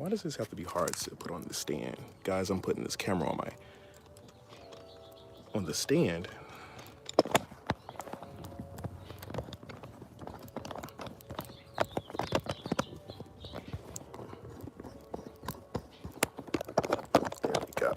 Why does this have to be hard to put on the stand? Guys, I'm putting this camera on the stand. There we go.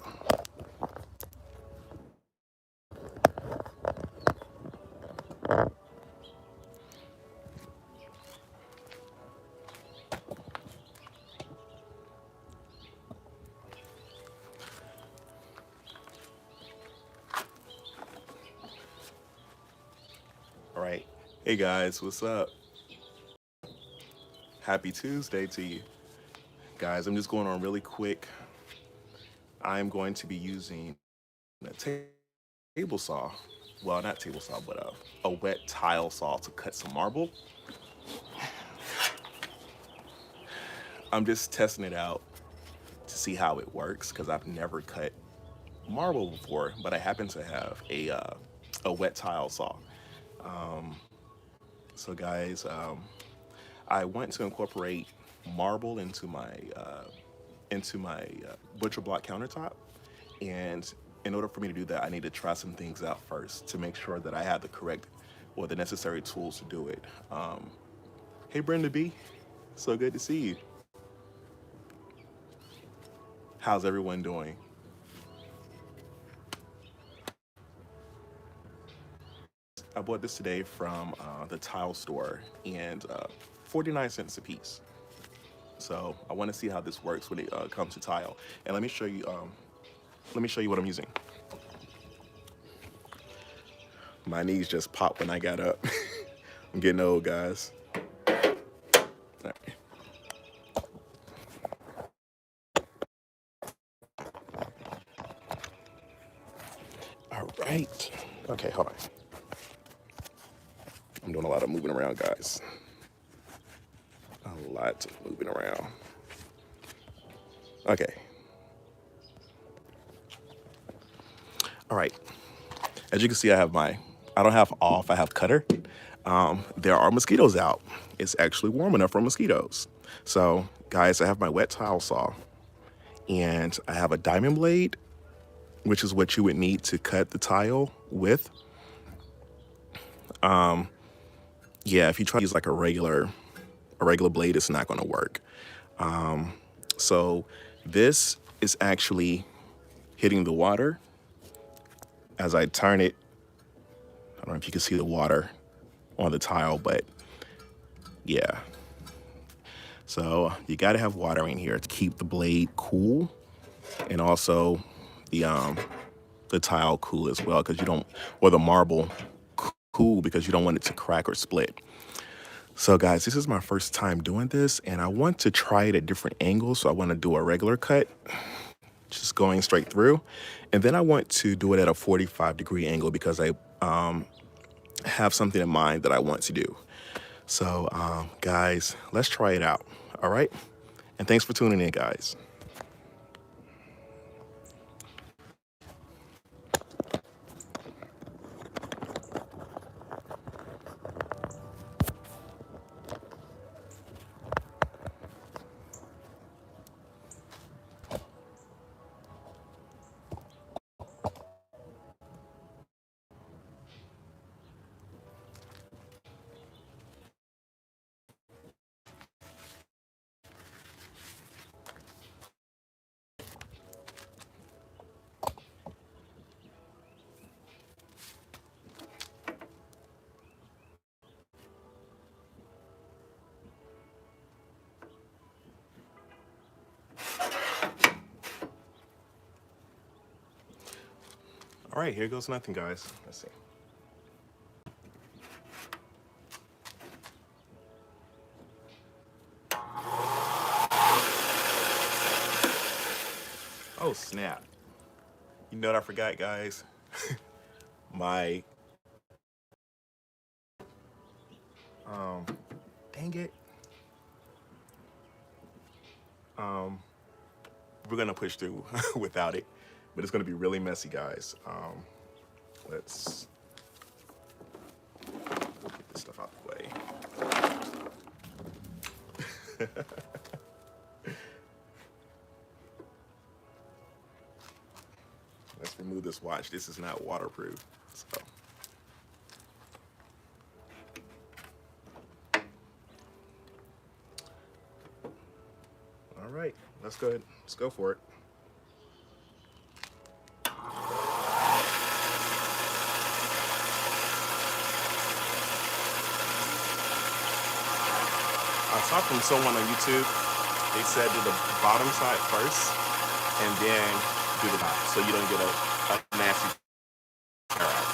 All right. Hey guys, what's up? Happy Tuesday to you. Guys, I'm just going on really quick. I'm going to be using a table saw. Well, not table saw, but a wet tile saw to cut some marble. I'm just testing it out to see how it works because I've never cut marble before, but I happen to have a wet tile saw. So guys, I want to incorporate marble into my butcher block countertop, and in order for me to do that, I need to try some things out first to make sure that I have the correct or the necessary tools to do it. Hey Brenda B, so good to see you. How's everyone doing? I bought this today from the tile store, and 49 cents a piece. So I want to see how this works when it comes to tile. And let me show you what I'm using. My knees just popped when I got up. I'm getting old, guys. All right. Okay, hold on. I'm doing a lot of moving around, guys. A lot of moving around. Okay. All right. As you can see, I don't have off, I have cutter. There are mosquitoes out. It's actually warm enough for mosquitoes. So, guys, I have my wet tile saw, and I have a diamond blade, which is what you would need to cut the tile with. Yeah, if you try to use like a regular blade, it's not going to work. So this is actually hitting the water as I turn it. I don't know if you can see the water on the tile, but yeah. So you got to have water in here to keep the blade cool, and also the tile cool as well, because you don't, or the marble cool, because you don't want it to crack or split. So guys, this is my first time doing this, and I want to try it at different angles. So I want to do a regular cut, just going straight through. And then I want to do it at a 45-degree angle because I have something in mind that I want to do. So guys, let's try it out. All right. And thanks for tuning in, guys. All right, here goes nothing, guys. Let's see. Oh, snap. You know what I forgot, guys? My, dang it. We're gonna push through without it, but it's gonna be really messy, guys. Let's get this stuff out the way. this watch. This is not waterproof. So. All right, let's go ahead. Let's go for it. I saw from someone on YouTube, they said do the bottom side first and then do the top so you don't get a nasty tear out.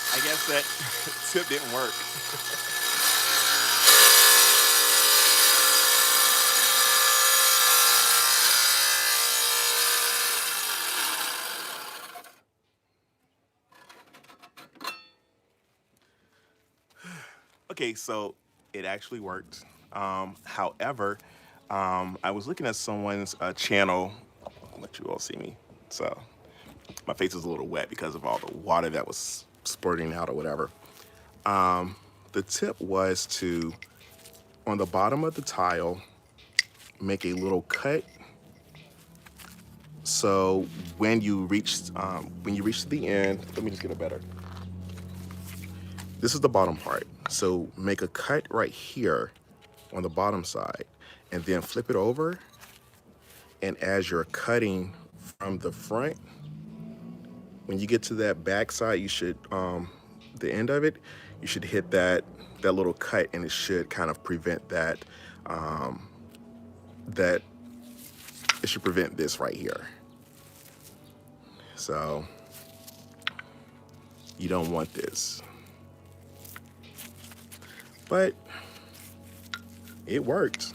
I guess that tip didn't work. Okay, so it actually worked. However, I was looking at someone's channel. I'll let you all see me. So my face is a little wet because of all the water that was spurting out or whatever. The tip was to, on the bottom of the tile, make a little cut. So when you reach to the end, let me just get it better. This is the bottom part. So make a cut right here on the bottom side and then flip it over. And as you're cutting from the front, when you get to that back side, you should, the end of it, you should hit that little cut, and it should kind of prevent that, it should prevent this right here. So you don't want this. But it worked.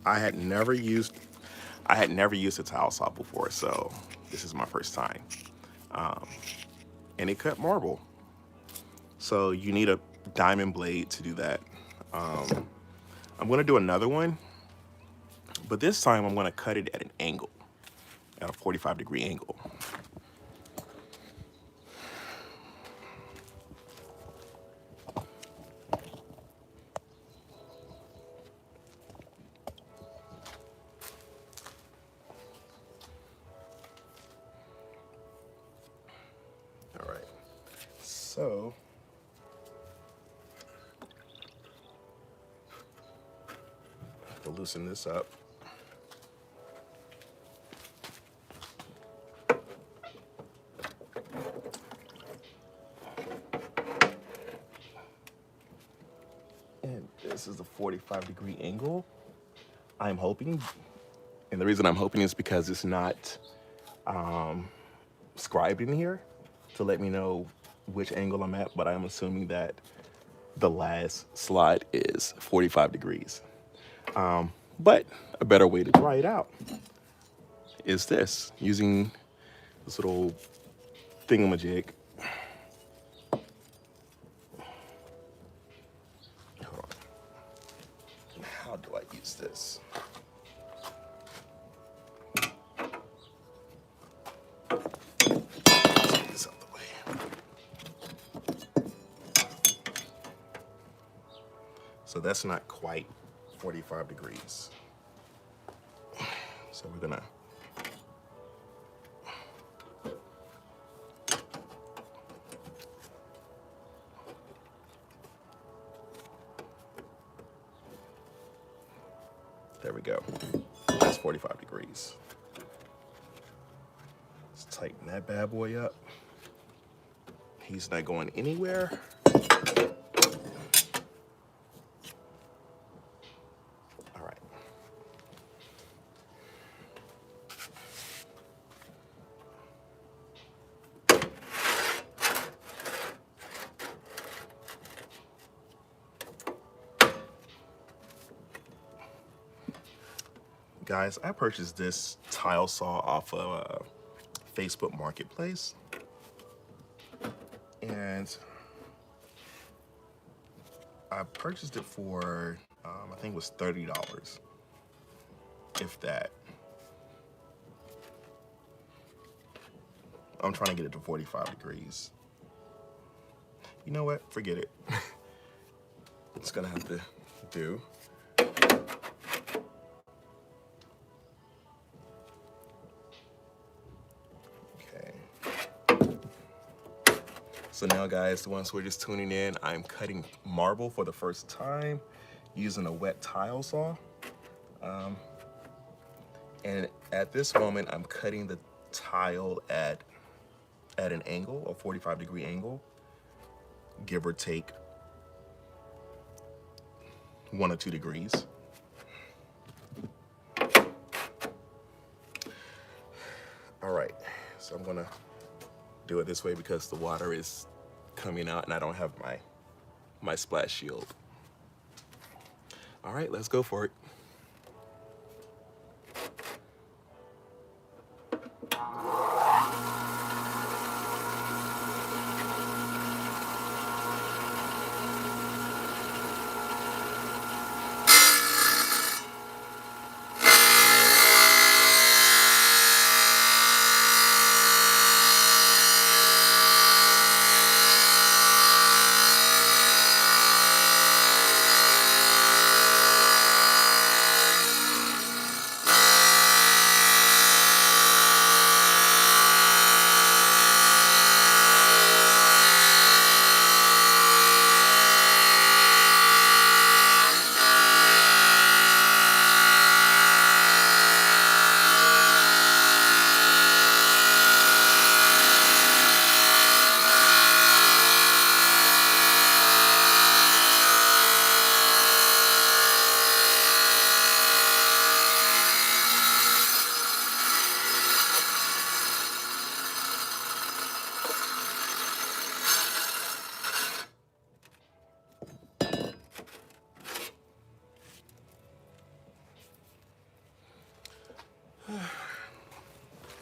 I had never used a tile saw before, so this is my first time. And it cut marble. So you need a diamond blade to do that. I'm gonna do another one, but this time I'm gonna cut it at an angle, at a 45-degree angle. All right, so I have to loosen this up. And this is a 45-degree angle. I'm hoping, and the reason I'm hoping is because it's not scribed in here to let me know which angle I'm at, but I'm assuming that the last slide is 45 degrees. But a better way to try it out is this, using this little thingamajig. Hold on. How do I use this? Take this out the way. So that's not quite 45 degrees. So we're gonna There we go. That's 45 degrees. Let's tighten that bad boy up. He's not going anywhere. All right. Guys, I purchased this tile saw off of Facebook Marketplace. And I purchased it for, I think it was $30, if that. I'm trying to get it to 45 degrees. You know what? Forget it. It's gonna have to do. So now guys, the ones who are just tuning in, I'm cutting marble for the first time using a wet tile saw. And at this moment, I'm cutting the tile at an angle, a 45-degree angle, give or take 1 or 2 degrees. All right, so I'm gonna do it this way because the water is coming out and I don't have my splash shield. All right, let's go for it.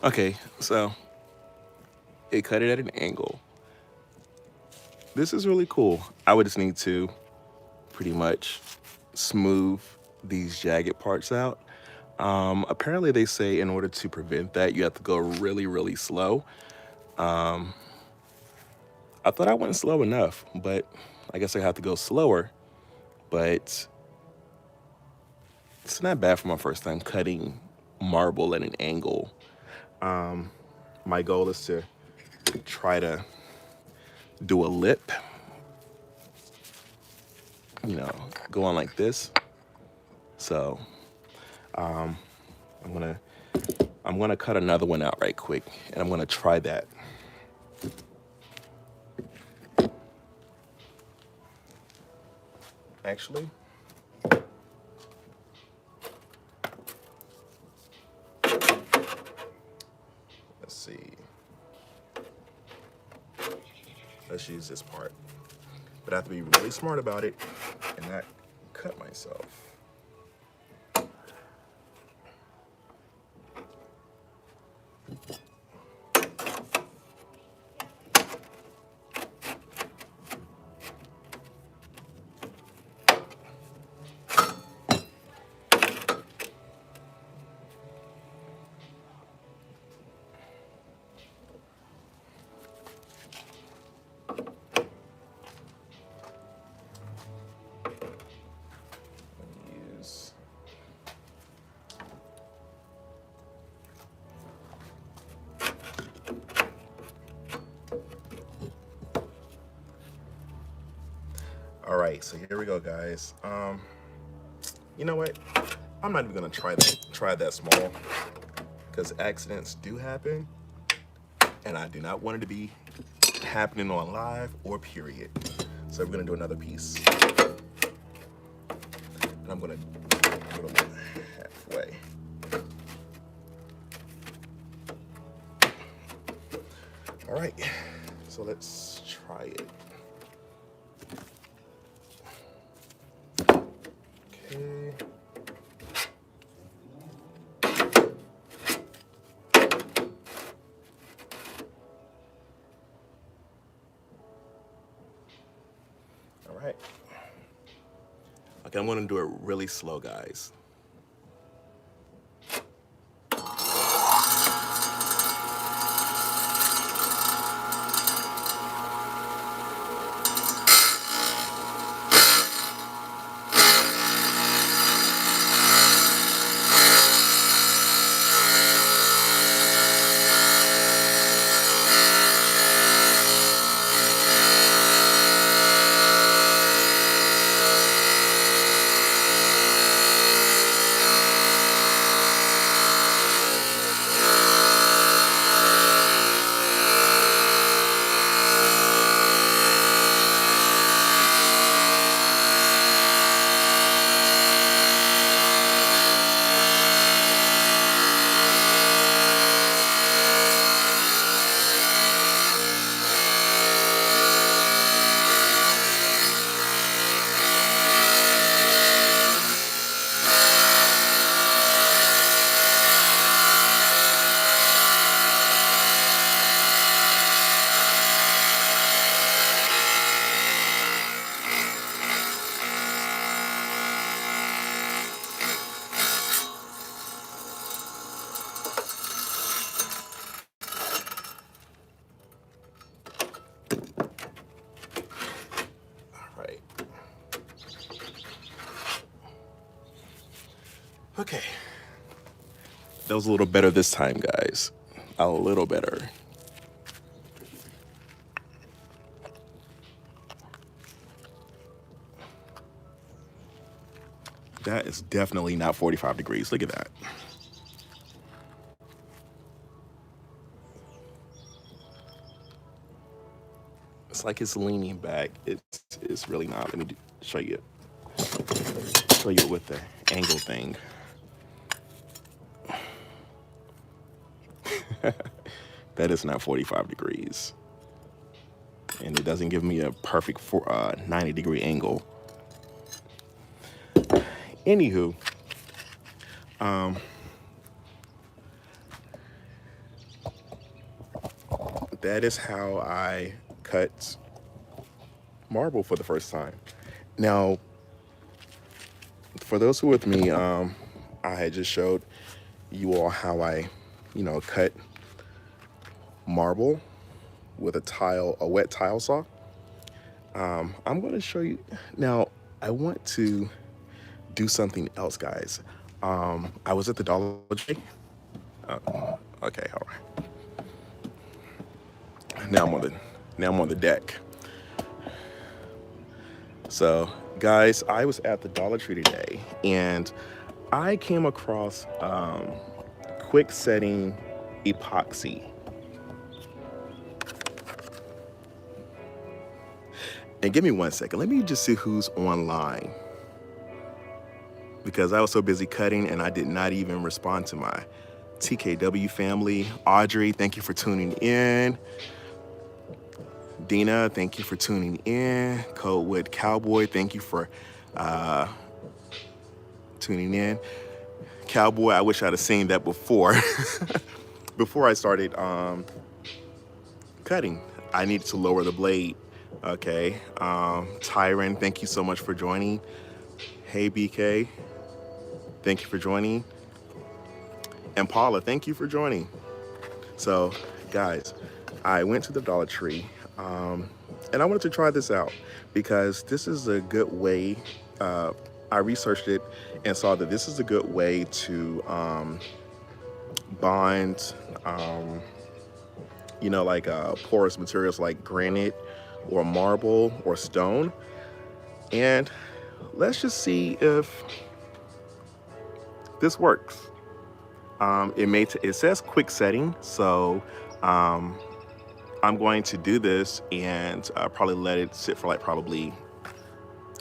Okay, so it cut it at an angle. This is really cool. I would just need to pretty much smooth these jagged parts out. Apparently they say in order to prevent that, you have to go really, really slow. I thought I went slow enough, but I guess I have to go slower. But it's not bad for my first time cutting marble at an angle. My goal is to try to do a lip, you know, go on like this. So I'm gonna cut another one out right quick, and I'm gonna try that. Actually, let's see. Let's use this part. But I have to be really smart about it and not cut myself. All right, so here we go, guys. You know what? I'm not even gonna try that small, because accidents do happen, and I do not want it to be happening on live or period. So we're gonna do another piece. And I'm gonna put them halfway. All right, so let's try it. Okay. All right. Okay, I'm gonna do it really slow, guys. All right. Okay. That was a little better this time, guys. A little better. That is definitely not 45 degrees. Look at that. It's like it's leaning back. It's really not. Let me show you with the angle thing. That is not 45 degrees. And it doesn't give me a perfect 90-degree angle. Anywho, that is how I cut marble for the first time. Now, for those who are with me, I had just showed you all how I, cut marble with a wet tile saw. I'm going to show you now. I want to do something else, guys. I was at the Dollar Tree. Okay, all right. Now I'm on the deck. So, guys, I was at the Dollar Tree today, and I came across quick setting epoxy. And give me 1 second. Let me just see who's online, because I was so busy cutting and I did not even respond to my TKW family. Audrey, thank you for tuning in. Dina, thank you for tuning in. Coldwood Cowboy, thank you for tuning in. Cowboy, I wish I'd have seen that before before I started cutting. I needed to lower the blade. Okay. Tyron, thank you so much for joining. Hey BK, thank you for joining. And Paula, thank you for joining. So guys, I went to the Dollar Tree and I wanted to try this out because this is a good way. I researched it and saw that this is a good way to bond, like porous materials like granite or marble or stone. And let's just see if this works. It says quick setting, so I'm going to do this and probably let it sit for like probably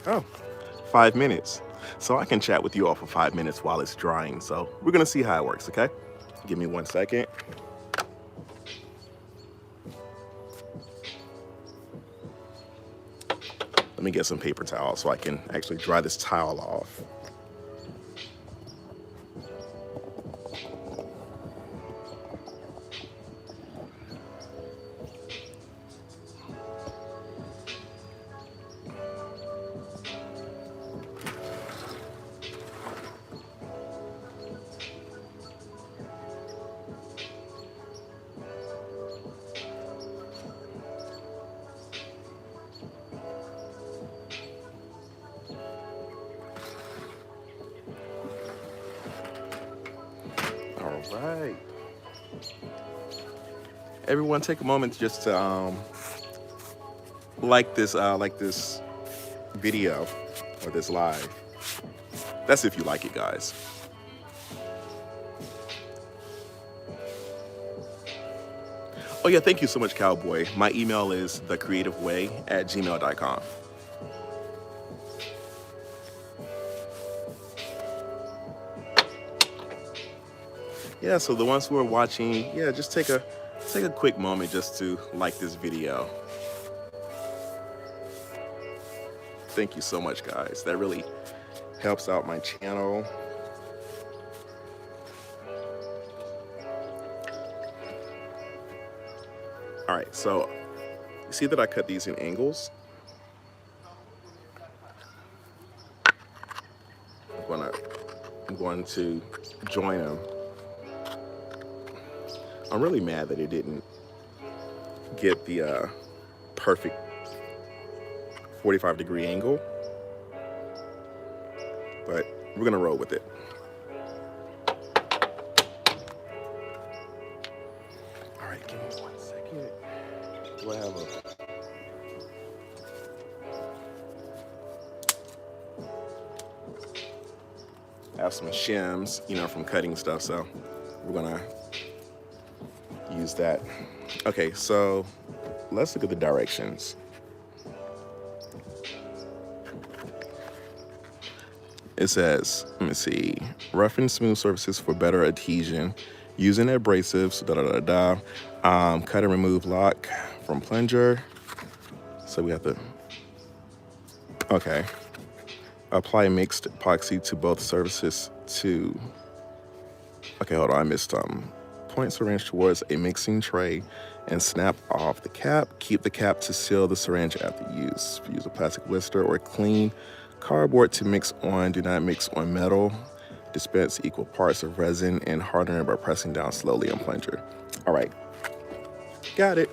5 minutes. So I can chat with you all for 5 minutes while it's drying. So we're gonna see how it works, okay? Give me 1 second. Let me get some paper towel so I can actually dry this towel off. All right. Everyone, take a moment just to like this video or this live. That's if you like it, guys. Oh yeah, thank you so much, Cowboy. My email is thecreativeway@gmail.com. Yeah, so the ones who are watching, yeah, just take a quick moment just to like this video. Thank you so much, guys. That really helps out my channel. All right, so you see that I cut these in angles? I'm going to join them. I'm really mad that it didn't get the perfect 45-degree angle, but we're gonna roll with it. All right, give me 1 second. Do I have some shims, you know, from cutting stuff, so we're gonna use that. Okay, so let's look at the directions. It says, let me see, rough and smooth surfaces for better adhesion, using abrasives, cut and remove lock from plunger. So we have to, okay. Apply mixed epoxy to both surfaces to, okay, hold on, I missed point syringe towards a mixing tray and snap off the cap. Keep the cap to seal the syringe after use. Use a plastic blister or clean cardboard to mix on. Do not mix on metal. Dispense equal parts of resin and harden it by pressing down slowly on plunger. All right, got it.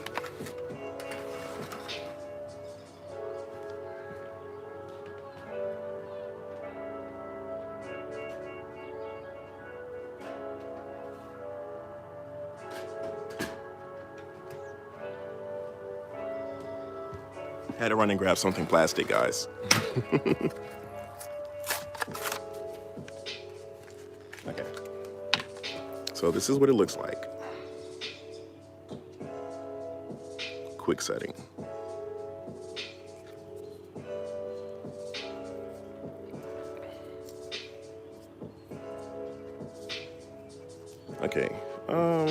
Had to run and grab something plastic, guys. Okay. So this is what it looks like. Quick setting. Okay. How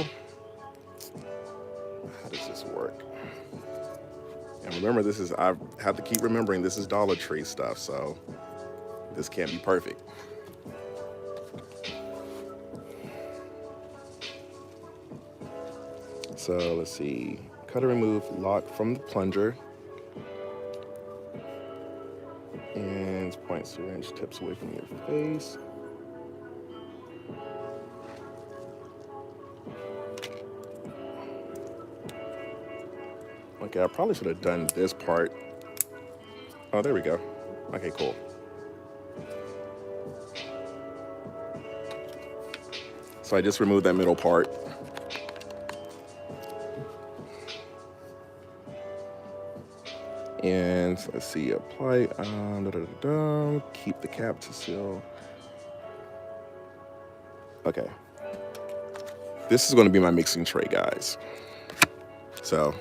does this work? And remember, I have to keep remembering this is Dollar Tree stuff, so this can't be perfect. So let's see, cut and remove lock from the plunger. And point syringe tips away from your face. Okay, I probably should have done this part. Oh, there we go. Okay, cool. So I just removed that middle part. And let's see, apply, keep the cap to seal. Okay. This is going to be my mixing tray, guys. So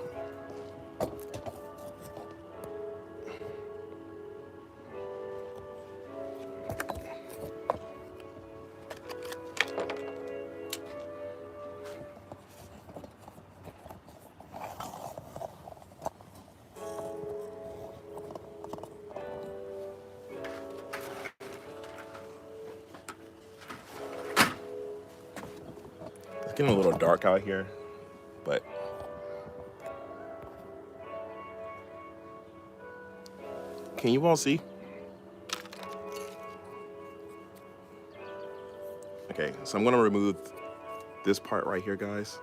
it's getting a little dark out here, but can you all see? Okay, so I'm going to remove this part right here, guys.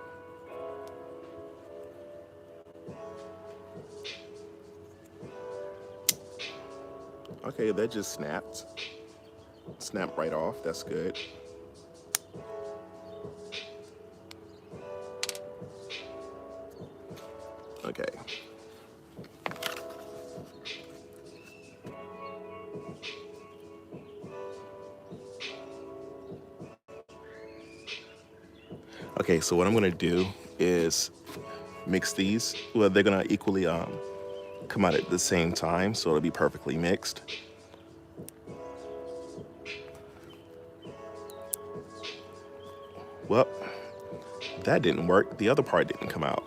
Okay, that just snapped. Snapped right off. That's good. Okay. Okay, so what I'm gonna do is mix these. Well, they're gonna equally come out at the same time, so it'll be perfectly mixed. Well, that didn't work. The other part didn't come out.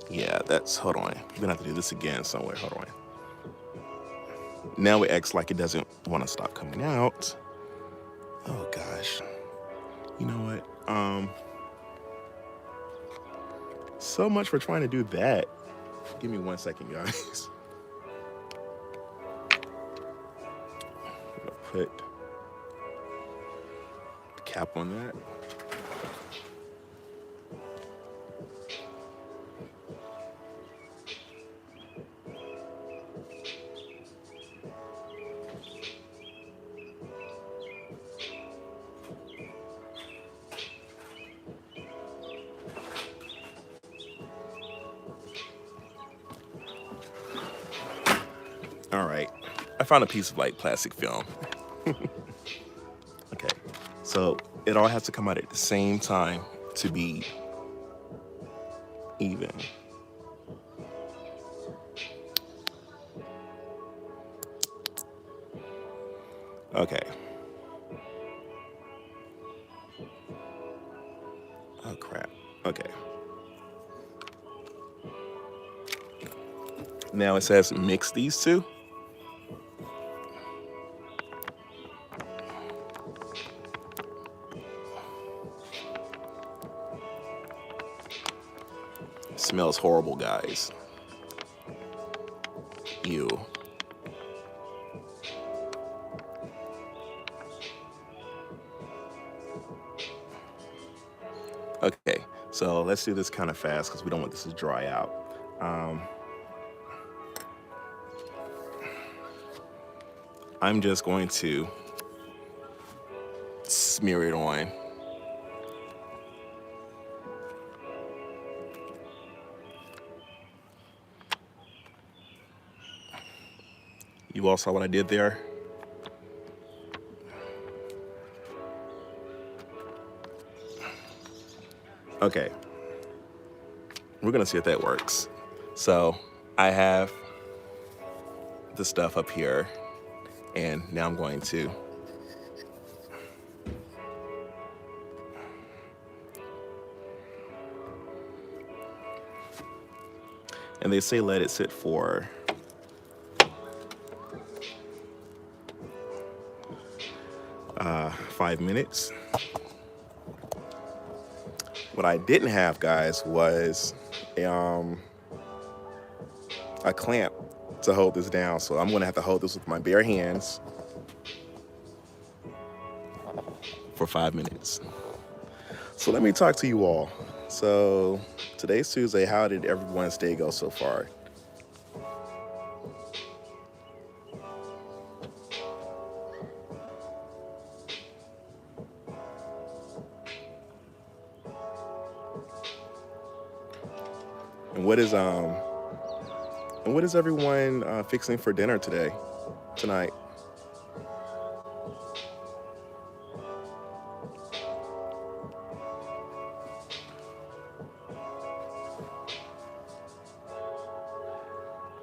Yeah, hold on. We're gonna have to do this again somewhere. Hold on. Now it acts like it doesn't want to stop coming out. Oh gosh. You know what? So much for trying to do that. Give me 1 second, guys. I'm gonna put the cap on that. All right, I found a piece of like plastic film. Okay, so it all has to come out at the same time to be even. Okay. Oh crap. Okay. Now it says mix these two. Smells horrible, guys. Ew. Okay, so let's do this kind of fast because we don't want this to dry out. I'm just going to smear it on. You all saw what I did there? Okay, we're gonna see if that works. So I have the stuff up here, and now I'm going to and they say let it sit for 5 minutes. What I didn't have, guys, was a clamp to hold this down. So I'm gonna have to hold this with my bare hands for 5 minutes. So let me talk to you all. So today's Tuesday. How did everyone's day go so far? And what is And what is everyone fixing for dinner tonight?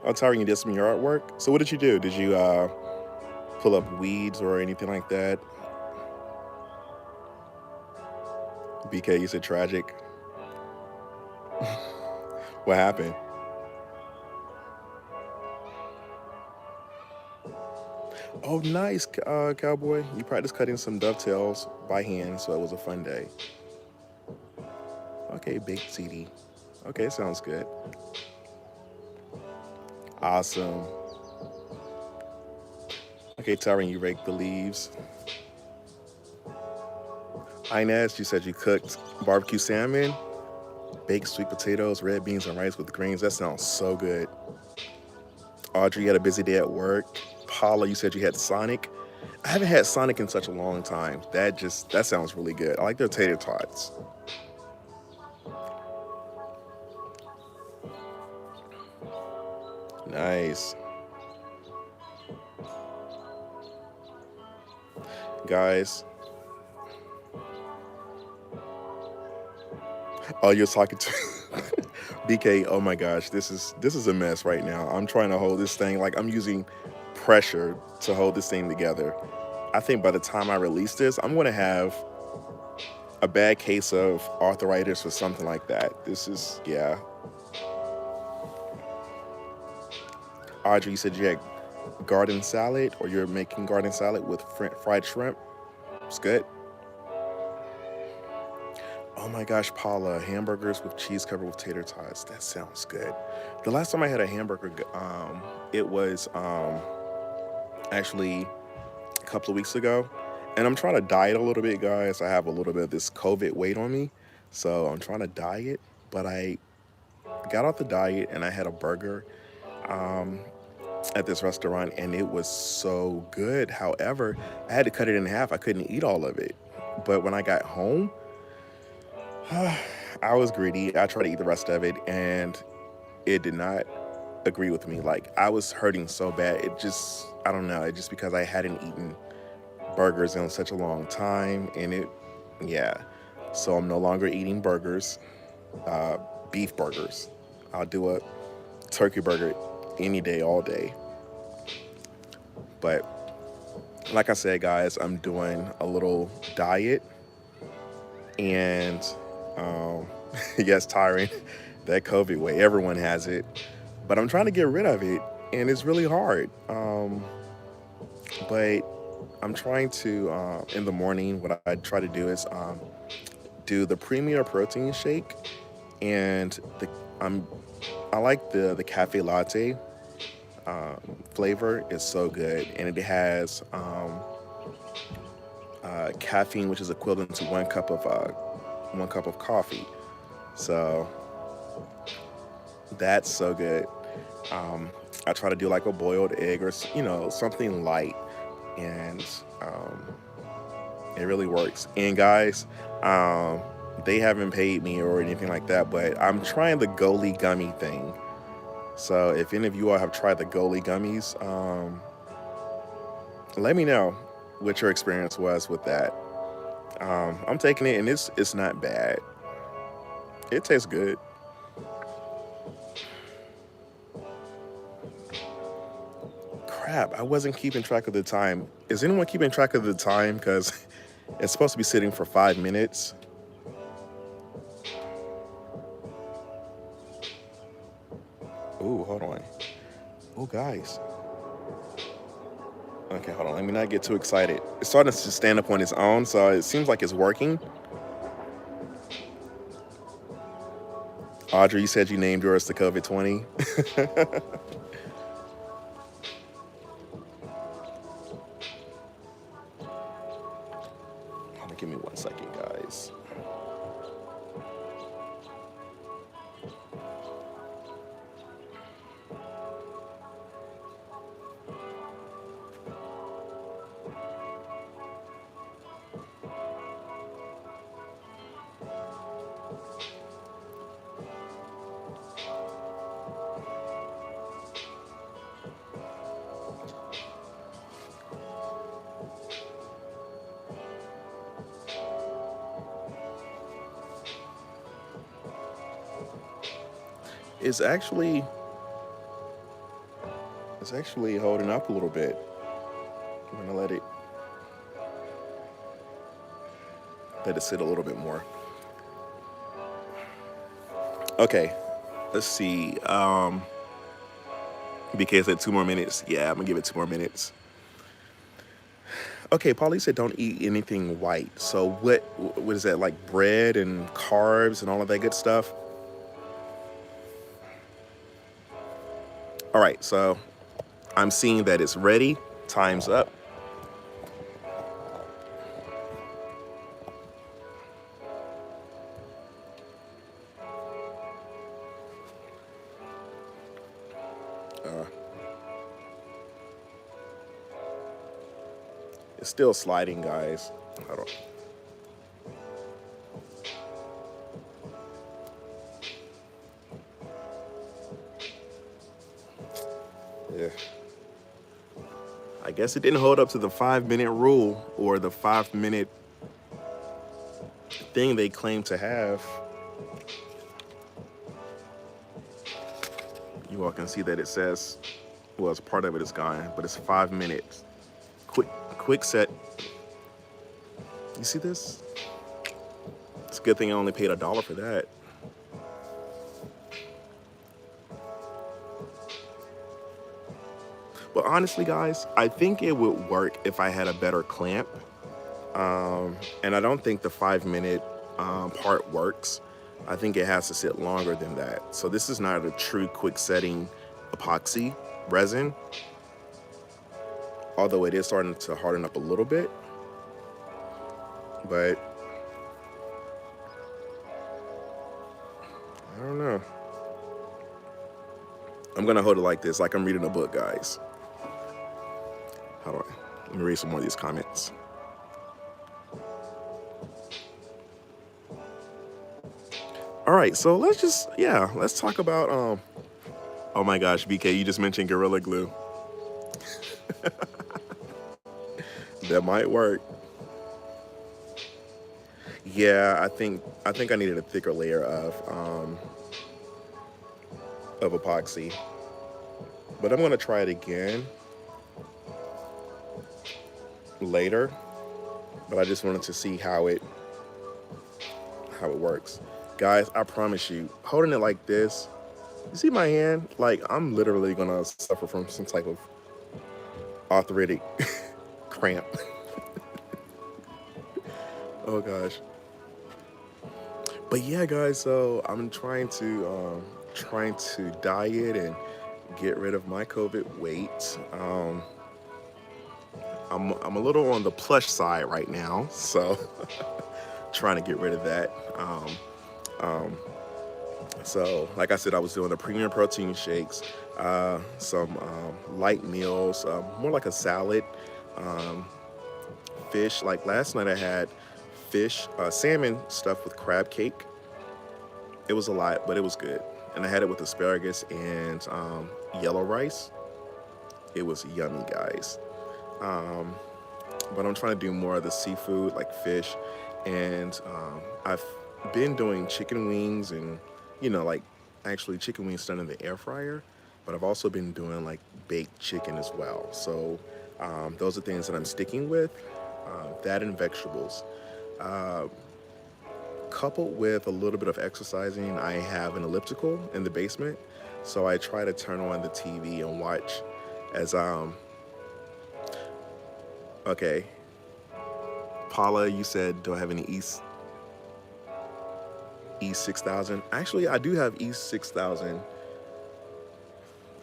Oh, Tyron, you did some yard work. So what did you do? Did you pull up weeds or anything like that? BK, you said tragic. What happened? Oh, nice, cowboy. You practiced cutting some dovetails by hand, so it was a fun day. Okay, baked CD. Okay, sounds good. Awesome. Okay, Tyron, you raked the leaves. Inez, you said you cooked barbecue salmon, baked sweet potatoes, red beans, and rice with greens. That sounds so good. Audrey, you had a busy day at work. Paula, you said you had Sonic. I haven't had Sonic in such a long time. That sounds really good. I like their tater tots. Nice. Guys. Oh, you're talking to BK. Oh my gosh, this is a mess right now. I'm trying to hold this thing like I'm using pressure to hold this thing together. I think by the time I release this, I'm gonna have a bad case of arthritis or something like that. This is, yeah. Audrey, you said you had garden salad, or you're making garden salad with fried shrimp. It's good. Oh my gosh, Paula, hamburgers with cheese covered with tater tots. That sounds good. The last time I had a hamburger, it was actually a couple of weeks ago. And I'm trying to diet a little bit, guys. I have a little bit of this COVID weight on me. So I'm trying to diet, but I got off the diet and I had a burger um, at this restaurant and it was so good. However, I had to cut it in half. I couldn't eat all of it. But when I got home, I was greedy. I tried to eat the rest of it and it did not agree with me. Like I was hurting so bad. I don't know. It just because I hadn't eaten burgers in such a long time and yeah. So I'm no longer eating burgers, uh, beef burgers. I'll do a turkey burger any day, all day. But like I said, guys, I'm doing a little diet and um, yes, tiring. That COVID way, everyone has it, but I'm trying to get rid of it, and it's really hard. But I'm trying to in the morning. What I try to do is do the Premier Protein Shake, and I'm I like the cafe latte flavor. Is so good, and it has caffeine, which is equivalent to 1 cup of coffee. So that's so good. Um, I try to do like a boiled egg or something light, and um, it really works. And guys, they haven't paid me or anything like that, but I'm trying the Goli gummy thing. So if any of you all have tried the Goli gummies, let me know what your experience was with that. I'm taking it, and it's not bad. It tastes good. Crap, I wasn't keeping track of the time. Is anyone keeping track of the time? Because it's supposed to be sitting for 5 minutes. Ooh, hold on. Oh, guys. Okay, hold on. Let me not get too excited. It's starting to stand up on its own, so it seems like it's working. Audrey, you said you named yours the COVID 20. Hold on, give me 1 second, guys. It's actually holding up a little bit. I'm gonna let it sit a little bit more. Okay, let's see. BK said 2 more minutes. Yeah, I'm gonna give it 2 more minutes. Okay, Paulie said don't eat anything white. So what is that, like bread and carbs and all of that good stuff? All right, so I'm seeing that it's ready. Time's up. Uh, it's still sliding, guys. Hold on. Yeah. I guess it didn't hold up to the 5 minute rule or the 5 minute thing they claim to have. You all can see that it says, well, it's part of it is gone, but it's 5 minutes. Quick set. You see this? It's a good thing I only paid $1 for that. But honestly, guys, I think it would work if I had a better clamp. And I don't think the 5 minute part works. I think it has to sit longer than that. So this is not a true quick setting epoxy resin, although it is starting to harden up a little bit. But I don't know. I'm gonna hold it like this, like I'm reading a book, guys. Let me read some more of these comments. All right, so let's talk about, oh my gosh, BK, you just mentioned Gorilla Glue. That might work. Yeah, I think I needed a thicker layer of epoxy, but I'm gonna try it again later. But I just wanted to see how it works, guys. I promise you, holding it like this, you see my hand? Like I'm literally gonna suffer from some type of arthritic cramp. Oh gosh. But yeah, guys, so I'm trying to diet and get rid of my COVID weight. I'm a little on the plush side right now, so trying to get rid of that. So like I said, I was doing the premium protein shakes, some light meals, more like a salad, fish. Like last night I had fish, salmon stuffed with crab cake. It was a lot, but it was good. And I had it with asparagus and yellow rice. It was yummy, guys. But I'm trying to do more of the seafood, like fish. And I've been doing chicken wings and, like actually chicken wings done in the air fryer. But I've also been doing like baked chicken as well. So those are things that I'm sticking with. That and vegetables. Coupled with a little bit of exercising, I have an elliptical in the basement. So I try to turn on the TV and watch as okay. Paula, you said don't have any E6000. Actually, I do have E6000.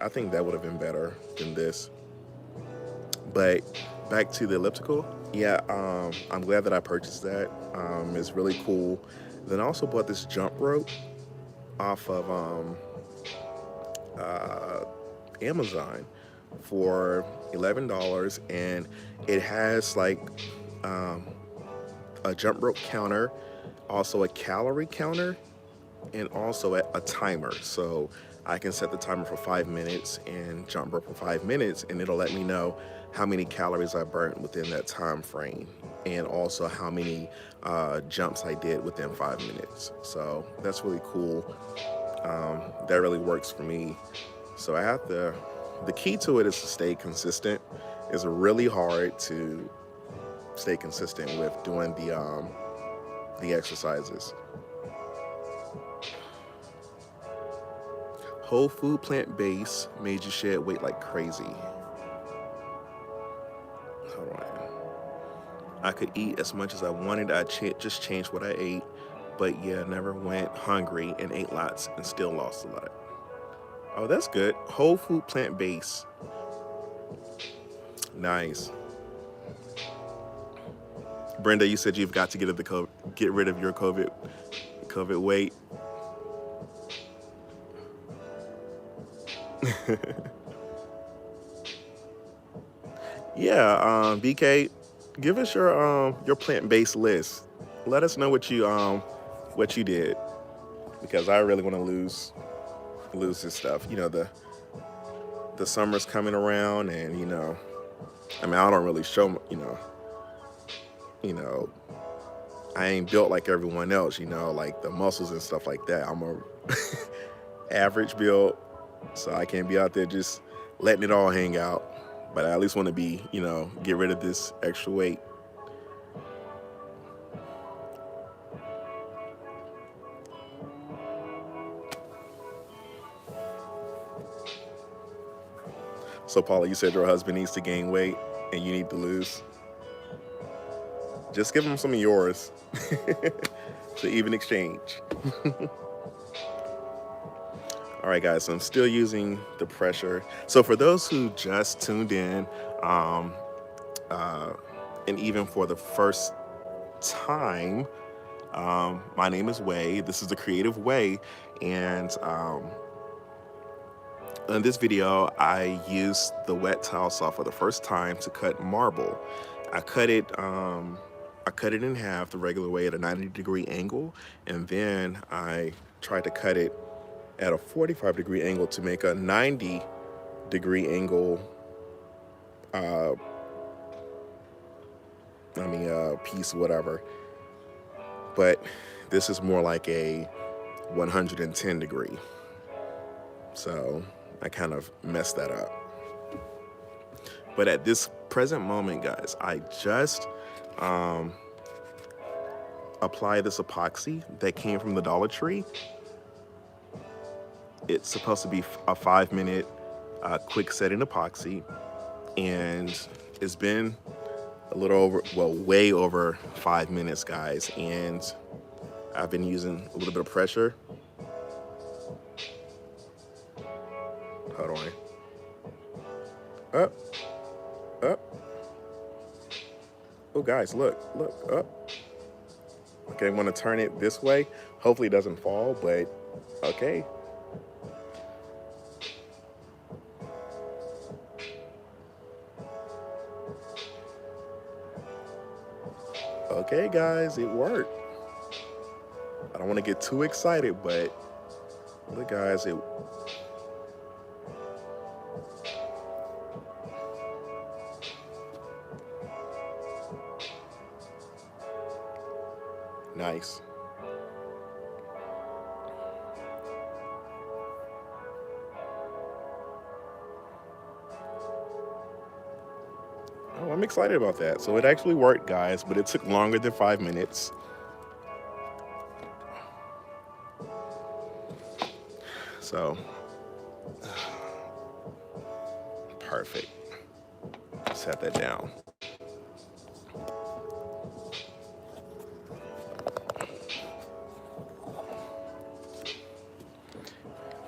I think that would have been better than this. But back to the elliptical. Yeah, I'm glad that I purchased that. It's really cool. Then I also bought this jump rope off of Amazon for $11, and it has like a jump rope counter, also a calorie counter, and also a timer. So I can set the timer for 5 minutes and jump rope for 5 minutes, and it'll let me know how many calories I burnt within that time frame, and also how many jumps I did within 5 minutes. So that's really cool. That really works for me. So I have to, the key to it is to stay consistent. It's really hard to stay consistent with doing the exercises. Whole food plant base made you shed weight like crazy. Hold on. I could eat as much as I wanted. I just changed what I ate. But yeah, never went hungry and ate lots and still lost a lot. Oh, that's good. Whole food plant base. Nice. Brenda, you said you've got to get rid of your COVID weight. Yeah, BK, give us your plant-based list. Let us know what you did, because I really want to lose this stuff. You know, the summer's coming around, and I mean, I don't really show, you know, I ain't built like everyone else, like the muscles and stuff like that. I'm a average build, so I can't be out there just letting it all hang out. But I at least want to be, get rid of this extra weight. So Paula, you said your husband needs to gain weight and you need to lose. Just give him some of yours. It's an even exchange. All right, guys, so I'm still using the pressure. So for those who just tuned in, and even for the first time, my name is Way. This is The Creative Way. And in this video, I used the wet towel saw for the first time to cut marble. I cut it in half the regular way at a 90-degree angle, and then I tried to cut it at a 45-degree angle to make a 90-degree angle piece, whatever. But this is more like a 110 degree. So I kind of messed that up. But at this present moment, guys, I just apply this epoxy that came from the Dollar Tree. It's supposed to be a 5-minute quick setting epoxy, and it's been a little over, well, way over 5 minutes, guys, and I've been using a little bit of pressure. Hold on. Up. Oh, guys, look, up. Okay, I'm gonna turn it this way. Hopefully it doesn't fall, but okay. Okay, guys, it worked. I don't want to get too excited, but look, guys, it. Nice. Oh, I'm excited about that. So it actually worked, guys, but it took longer than 5 minutes. So, perfect. Set that down.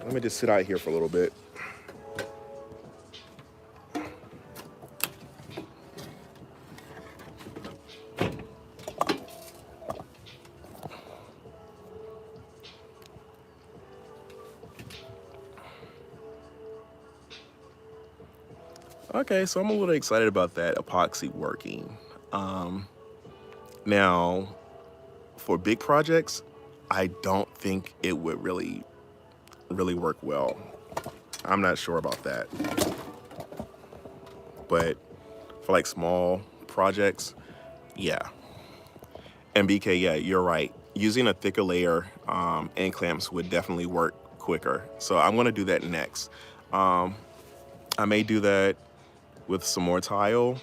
Let me just sit out here for a little bit. Okay, so I'm a little excited about that epoxy working. Now, for big projects, I don't think it would really work well. I'm not sure about that. But for like small projects, yeah. And BK, yeah, you're right. Using a thicker layer and clamps would definitely work quicker. So I'm gonna do that next. I may do that with some more tile.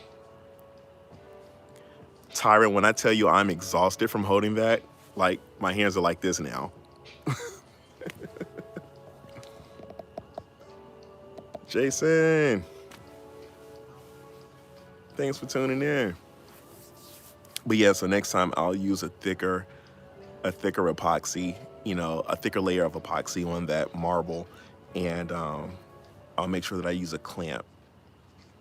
Tyron, when I tell you I'm exhausted from holding that, like my hands are like this now. Jason, thanks for tuning in. But yeah, so next time I'll use a thicker epoxy, you know, a thicker layer of epoxy on that marble, and I'll make sure that I use a clamp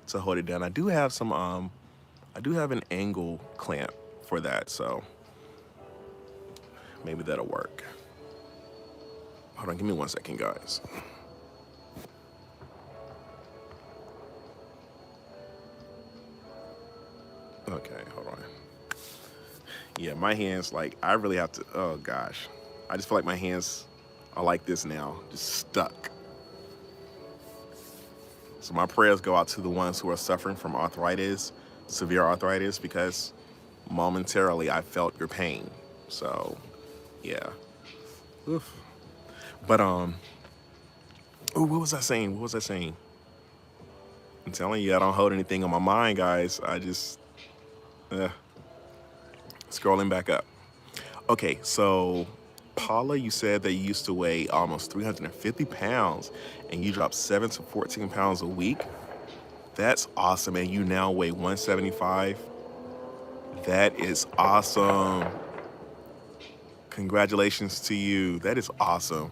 to hold it down. I do have an angle clamp for that, so maybe that'll work. Hold on, give me 1 second, guys. Okay, hold on. Yeah, my hands, like, I really have to, oh gosh. I just feel like my hands are like this now, just stuck. So my prayers go out to the ones who are suffering from arthritis, severe arthritis, because momentarily I felt your pain. So, yeah. Oof. But, oh, what was I saying? What was I saying? I'm telling you, I don't hold anything on my mind, guys. I just, scrolling back up. Okay, so Paula, you said that you used to weigh almost 350 pounds and you dropped 7 to 14 pounds a week. That's awesome. And you now weigh 175. That is awesome. Congratulations to you. That is awesome.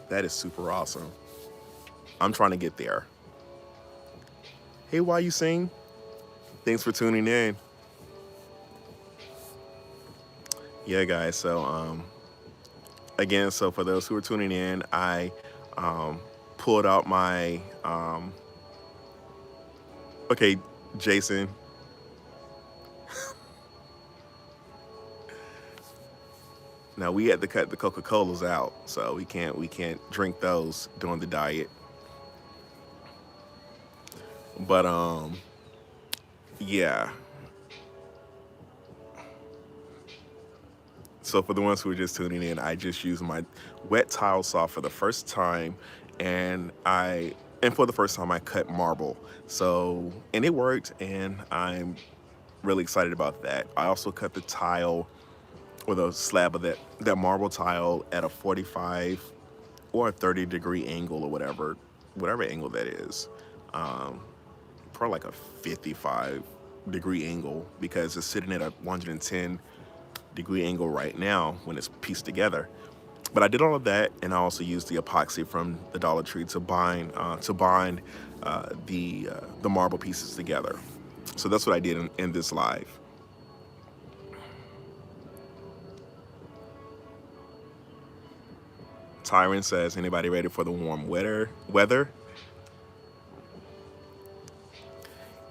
That is super awesome. I'm trying to get there. Hey, why you sing? Thanks for tuning in. Yeah, guys, so again, so for those who are tuning in, I pulled out my okay, Jason. Now we had to cut the Coca-Colas out, so we can't drink those during the diet. But yeah. So for the ones who are just tuning in, I just used my wet tile saw for the first time, and for the first time I cut marble. So, and it worked, and I'm really excited about that. I also cut the tile, or the slab of that marble tile, at a 45 or a 30-degree angle, or whatever angle that is. Probably like a 55-degree angle, because it's sitting at a 110-degree angle right now when it's pieced together. But I did all of that, and I also used the epoxy from the Dollar Tree to bind the marble pieces together. So that's what I did in this live. Tyron says, anybody ready for the warm weather?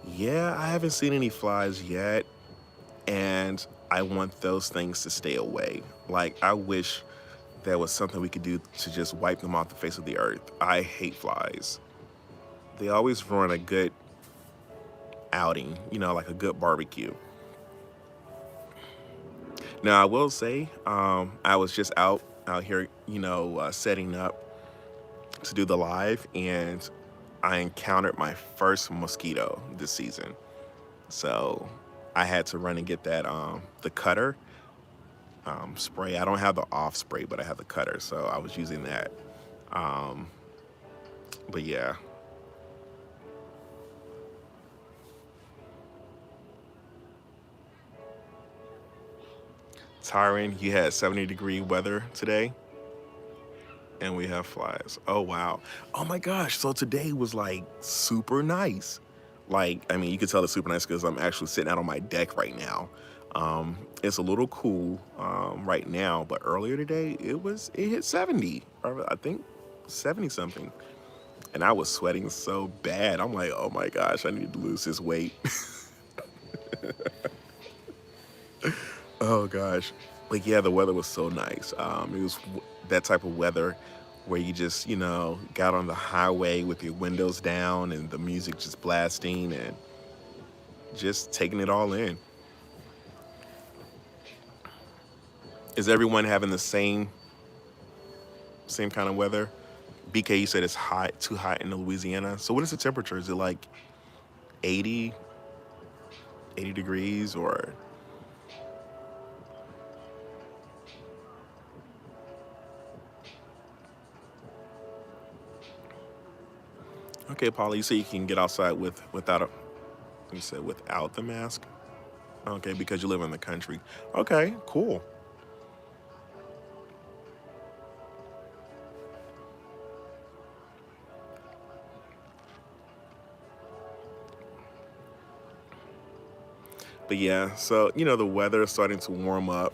Yeah, I haven't seen any flies yet, and I want those things to stay away. Like, I wish there was something we could do to just wipe them off the face of the earth. I hate flies. They always ruin a good outing, you know, like a good barbecue. Now, I will say, I was just out here, you know, setting up to do the live, and I encountered my first mosquito this season. So I had to run and get that the cutter spray. I don't have the off spray, but I have the cutter, so I was using that. But yeah. Tyron, you had 70-degree weather today, and we have flies. Oh, wow. Oh my gosh. So today was like super nice. Like, I mean, you can tell it's super nice because I'm actually sitting out on my deck right now. It's a little cool right now, but earlier today it hit 70, or I think 70 something, and I was sweating so bad. I'm like, oh my gosh, I need to lose this weight. Oh gosh. But yeah, the weather was so nice. It was that type of weather where you just, you know, got on the highway with your windows down and the music just blasting and just taking it all in. Is everyone having the same kind of weather? BK, you said it's hot, too hot in Louisiana. So what is the temperature? Is it like 80, 80 degrees or? Okay, Paula, you say you can get outside without a, you said without the mask? Okay, because you live in the country. Okay, cool. But yeah, so the weather is starting to warm up,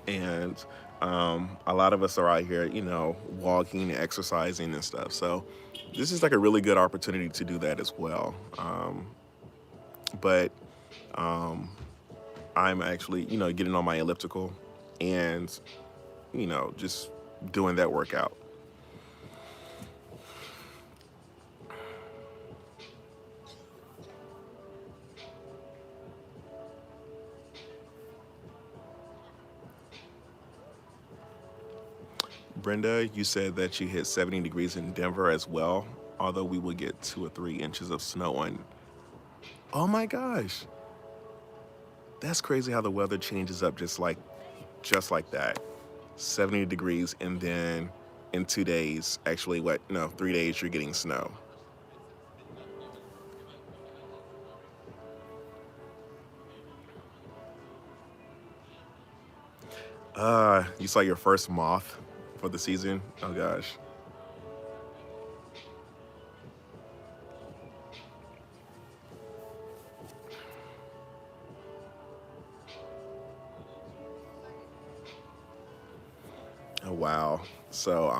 and a lot of us are out here, walking, exercising, and stuff. So this is like a really good opportunity to do that as well. But I'm actually, getting on my elliptical and, just doing that workout. Brenda, you said that you hit 70 degrees in Denver as well, although we will get 2 or 3 inches of snow on. Oh my gosh, that's crazy how the weather changes up just like that. 70 degrees, and then in 2 days, actually, what? No, 3 days, you're getting snow. You saw your first moth for the season. Oh gosh. Oh wow. So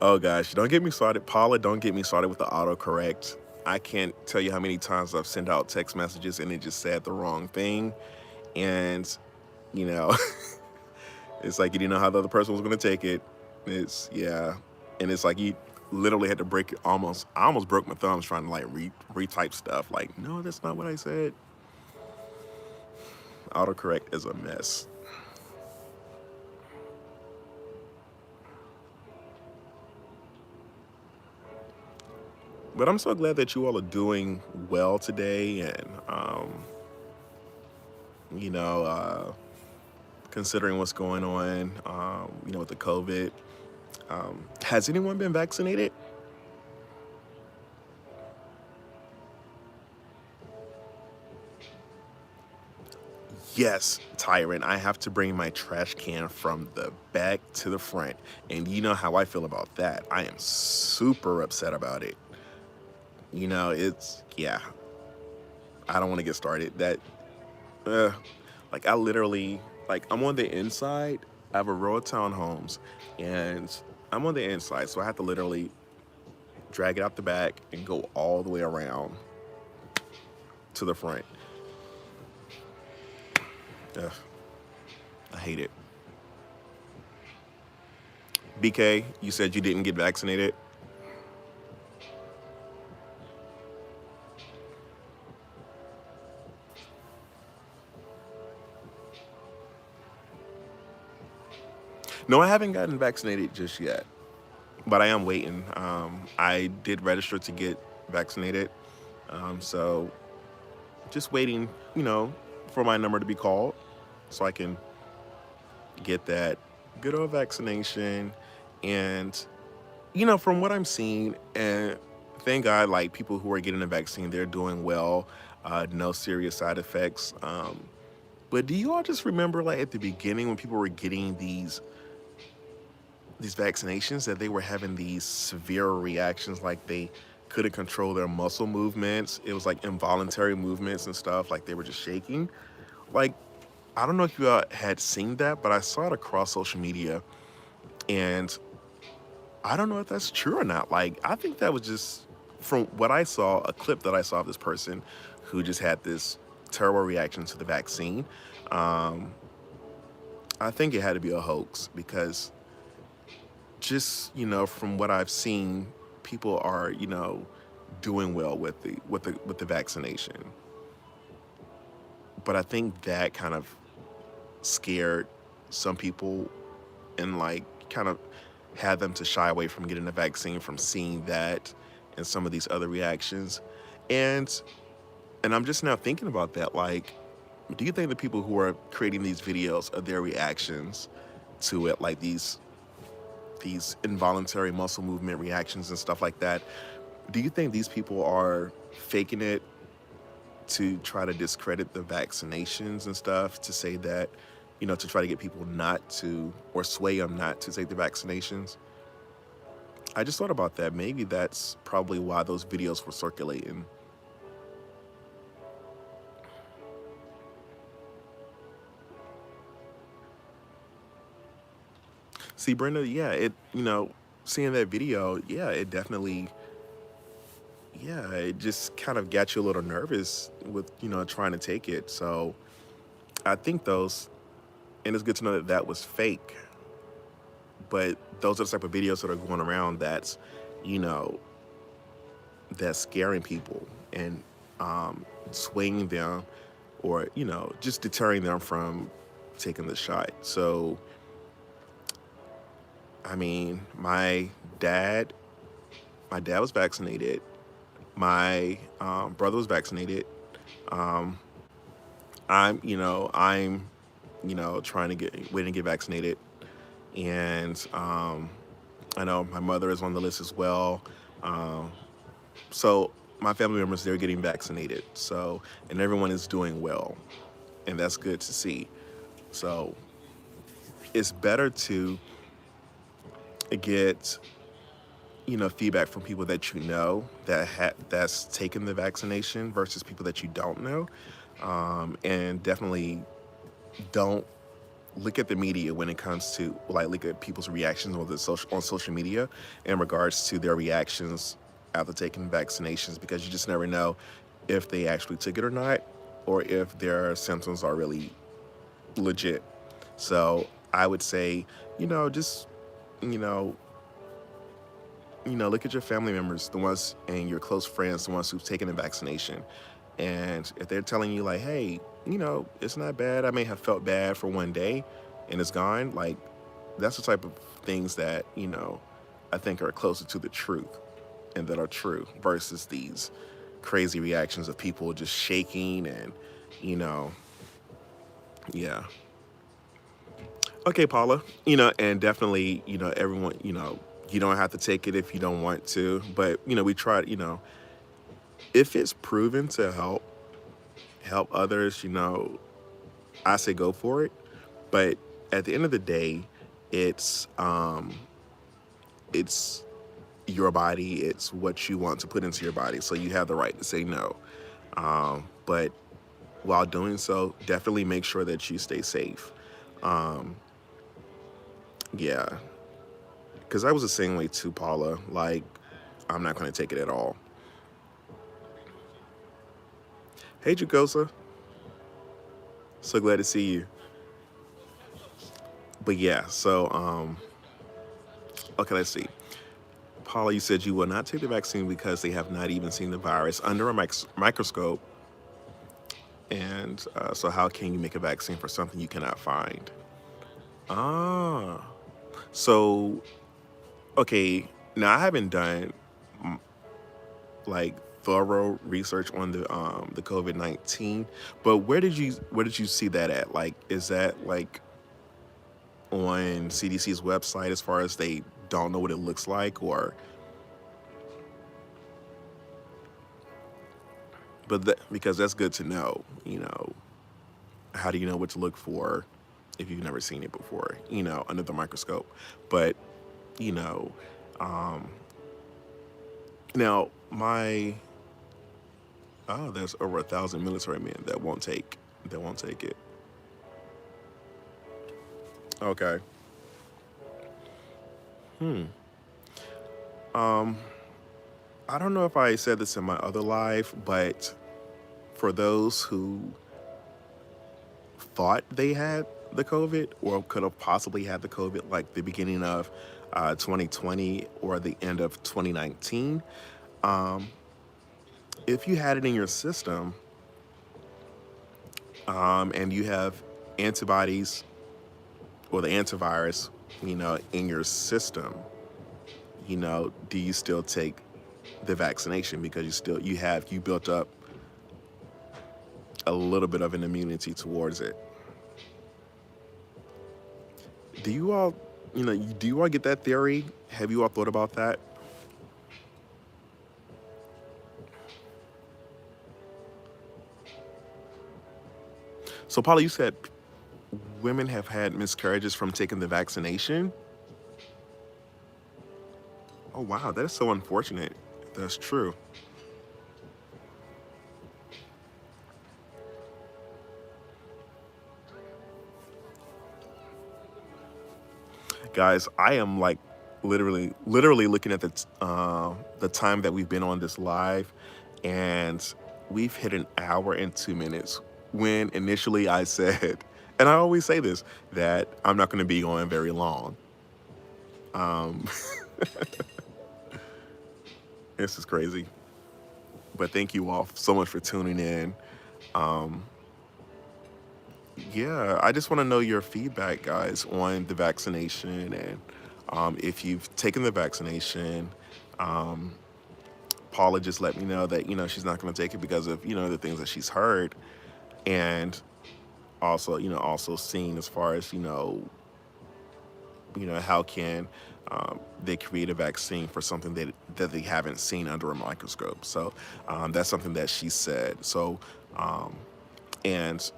oh gosh, don't get me started, Paula. Don't get me started with the autocorrect. I can't tell you how many times I've sent out text messages and it just said the wrong thing, and you know, it's like you didn't know how the other person was going to take it. It's yeah, and it's like you literally had to break it. I almost broke my thumbs trying to like retype stuff. Like, no, that's not what I said. Autocorrect is a mess. But I'm so glad that you all are doing well today, and you know, considering what's going on, with the COVID. Has anyone been vaccinated? Yes, Tyrant. I have to bring my trash can from the back to the front, and you know how I feel about that. I am super upset about it. It's yeah. I don't want to get started. Uh, like I literally, like I'm on the inside. I have a row of townhomes, and I'm on the inside, so I have to literally drag it out the back and go all the way around to the front. Ugh, I hate it. BK, you said you didn't get vaccinated. No, I haven't gotten vaccinated just yet, but I am waiting. I did register to get vaccinated, so just waiting, for my number to be called so I can get that good old vaccination. And from what I'm seeing, and thank God, like people who are getting the vaccine, they're doing well. No serious side effects. But do you all just remember, like at the beginning when people were getting these vaccinations, that they were having these severe reactions, like they couldn't control their muscle movements. It was like involuntary movements and stuff, like they were just shaking. Like, I don't know if you had seen that, but I saw it across social media, and I don't know if that's true or not. Like, I think that was just from what I saw, a clip that I saw of this person who just had this terrible reaction to the vaccine. Um, I think it had to be a hoax because just from what I've seen, people are doing well with the vaccination. But I think that kind of scared some people and like kind of had them to shy away from getting the vaccine from seeing that and some of these other reactions. And I'm just now thinking about that. Like, do you think the people who are creating these videos of their reactions to it, like these involuntary muscle movement reactions and stuff like that, do you think these people are faking it to try to discredit the vaccinations and stuff, to say that, to try to get people not to, or sway them not to take the vaccinations? I just thought about that. Maybe that's probably why those videos were circulating. See, Brenda, yeah, seeing that video, yeah, it definitely, yeah, it just kind of got you a little nervous with, trying to take it. So I think and it's good to know that that was fake, but those are the type of videos that are going around you know, that's scaring people and swaying them, or, just deterring them from taking the shot. So, I mean, my dad was vaccinated. My brother was vaccinated. Um, I'm trying to waiting to get vaccinated, and I know my mother is on the list as well. Um, so my family members, they're getting vaccinated. So, and everyone is doing well, and that's good to see. So it's better to get feedback from people that that's taken the vaccination versus people that you don't know, and definitely don't look at the media when it comes to, like, look at people's reactions on social media in regards to their reactions after taking vaccinations, because you just never know if they actually took it or not, or if their symptoms are really legit. So I would say, just you know look at your family members, the ones and your close friends, the ones who've taken the vaccination. And if they're telling you, like, hey, it's not bad, I may have felt bad for one day and it's gone, like, that's the type of things that, I think are closer to the truth and that are true versus these crazy reactions of people just shaking and, you know, yeah. Okay, Paula, and definitely, everyone, you don't have to take it if you don't want to, but, we try, if it's proven to help others, I say go for it. But at the end of the day, it's your body, it's what you want to put into your body. So you have the right to say no. But while doing so, definitely make sure that you stay safe. Um, yeah, because I was the same way too, Paula. Like, I'm not going to take it at all. Hey, Jacosa. So glad to see you. But yeah, so, okay, let's see. Paula, you said you will not take the vaccine because they have not even seen the virus under a microscope. And so how can you make a vaccine for something you cannot find? Ah, so, okay, now I haven't done mm, like thorough research on the COVID-19, but where did you see that at? Like, is that like on CDC's website as far as they don't know what it looks like, or because that's good to know, how do you know what to look for if you've never seen it before, under the microscope? But, you know, um, now there's over 1,000 military men that won't take it. Okay. Hmm. Um, I don't know if I said this in my other life, but for those who thought they had the COVID or could have possibly had the COVID, like the beginning of 2020 or the end of 2019, um, if you had it in your system, and you have antibodies or the antivirus, in your system, do you still take the vaccination because you built up a little bit of an immunity towards it. Do you all, do you all get that theory? Have you all thought about that? So, Paula, you said women have had miscarriages from taking the vaccination. Oh, wow, that is so unfortunate. That's true. Guys, I am like literally looking at the time that we've been on this live, and we've hit an hour and 2 minutes. When initially I said, and I always say this, that I'm not going to be going very long. Um, this is crazy, but thank you all so much for tuning in. Um, Yeah, I just want to know your feedback, guys, on the vaccination and if you've taken the vaccination. Um, Paula just let me know that she's not going to take it because of the things that she's heard, and also seen as far as how can they create a vaccine for something that they haven't seen under a microscope. So that's something that she said. So and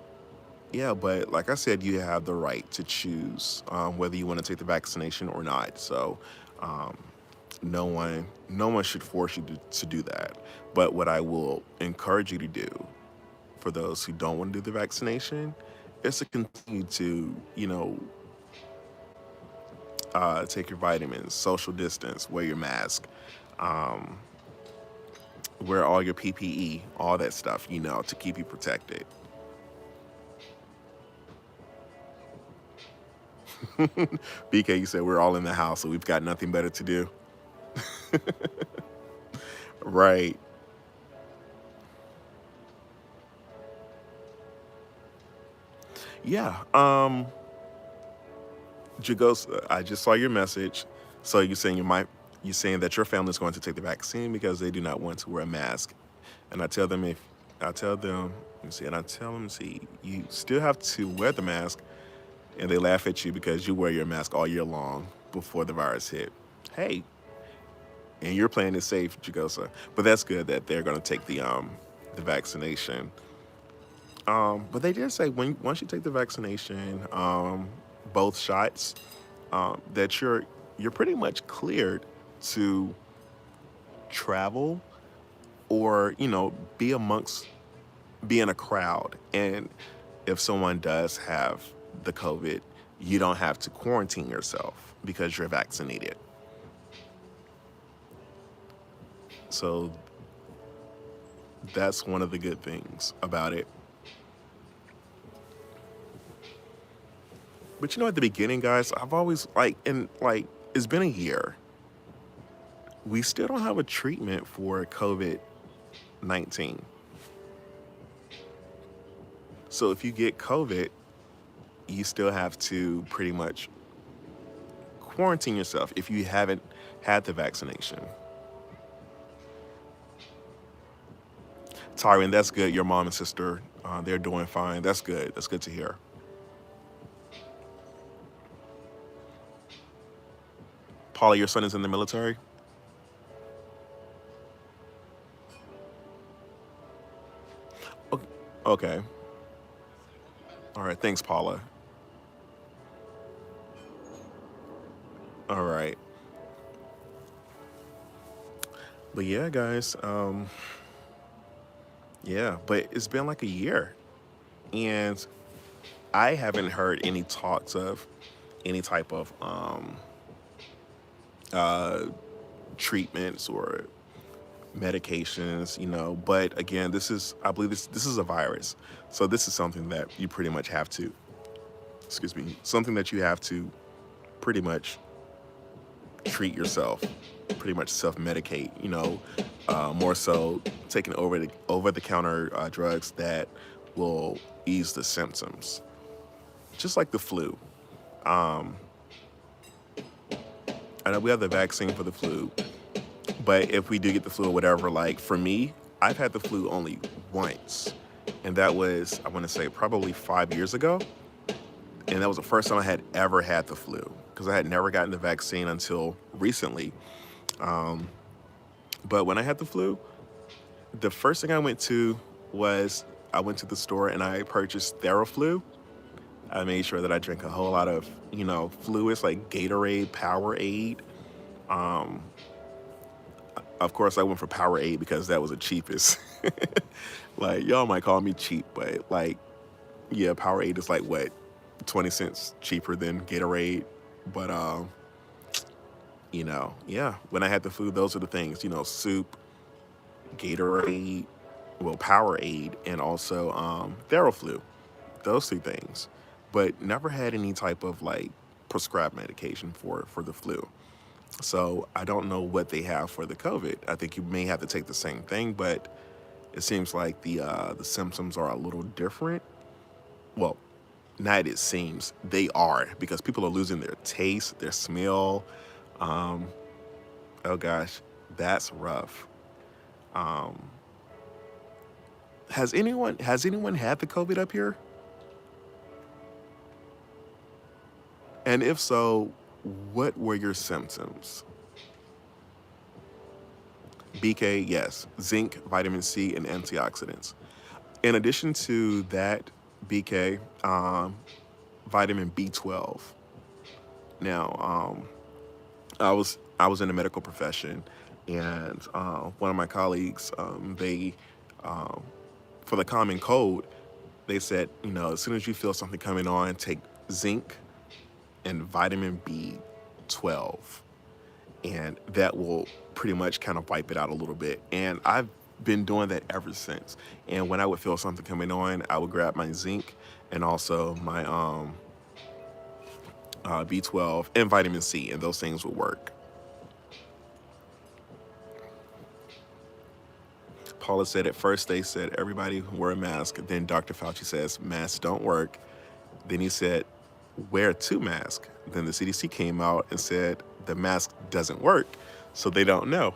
yeah, but like I said, you have the right to choose whether you want to take the vaccination or not. So um, no one should force you to do that. But what I will encourage you to do for those who don't want to do the vaccination is to continue to, take your vitamins, social distance, wear your mask, um, wear all your PPE, all that stuff, to keep you protected. BK, you said we're all in the house, so we've got nothing better to do. Right. Yeah. Jagos, I just saw your message. So you're saying that your family is going to take the vaccine because they do not want to wear a mask. And I tell them, let me see, and I tell them, see, you still have to wear the mask, and they laugh at you because you wear your mask all year long before the virus hit. Hey, and you're playing it safe, Jagosa. But that's good that they're going to take the vaccination. But they did say once you take the vaccination, both shots, that you're pretty much cleared to travel or be in a crowd. And if someone does have the COVID, you don't have to quarantine yourself because you're vaccinated. So that's one of the good things about it. But at the beginning, guys, I've always it's been a year. We still don't have a treatment for COVID-19. So if you get COVID, you still have to pretty much quarantine yourself if you haven't had the vaccination. Tyron, that's good. Your mom and sister, they're doing fine. That's good. That's good to hear. Paula, your son is in the military? O- Okay. All right. Thanks, Paula. All right. But yeah, guys, yeah, but it's been like a year, and I haven't heard any talks of any type of uh, treatments or medications, But again, I believe this is a virus, so this is something that you pretty much have to, excuse me, something that you have to pretty much treat yourself, pretty much self-medicate, more so taking over the counter drugs that will ease the symptoms. just like the flu. Um, I know we have the vaccine for the flu, but if we do get the flu or whatever, like for me, I've had the flu only once. And that was, I want to say, probably 5 years ago. And that was the first time I had ever had the flu because I had never gotten the vaccine until recently. Um, but when I had the flu, the first thing I went to was I went to the store and I purchased Theraflu. I made sure that I drank a whole lot of, fluids like Gatorade, Powerade. Um, of course, I went for Powerade because that was the cheapest. Like, y'all might call me cheap, but like, yeah, Powerade is like what, 20 cents cheaper than Gatorade. But, yeah, when I had the food, those are the things, soup, Gatorade, well, Powerade, and also Theraflu. Those two things. But never had any type of like prescribed medication for the flu. So I don't know what they have for the COVID. I think you may have to take the same thing, but it seems like the symptoms are a little different. Well, not it seems, they are, because people are losing their taste, their smell. Um, oh gosh, that's rough. Um, has anyone had the COVID up here? And if so, what were your symptoms? BK, yes, zinc, vitamin C, and antioxidants. In addition to that, BK, vitamin B12. Now, I was in the medical profession, and one of my colleagues, they um, for the common cold, they said, as soon as you feel something coming on, take zinc and vitamin B12, and that will pretty much kind of wipe it out a little bit. And I've been doing that ever since. And when I would feel something coming on, I would grab my zinc and also my B12 and vitamin C, and those things would work. Paula said at first they said everybody wear a mask. Then Dr. Fauci says masks don't work. Then he said wear two masks. Then the CDC came out and said the mask doesn't work. So they don't know.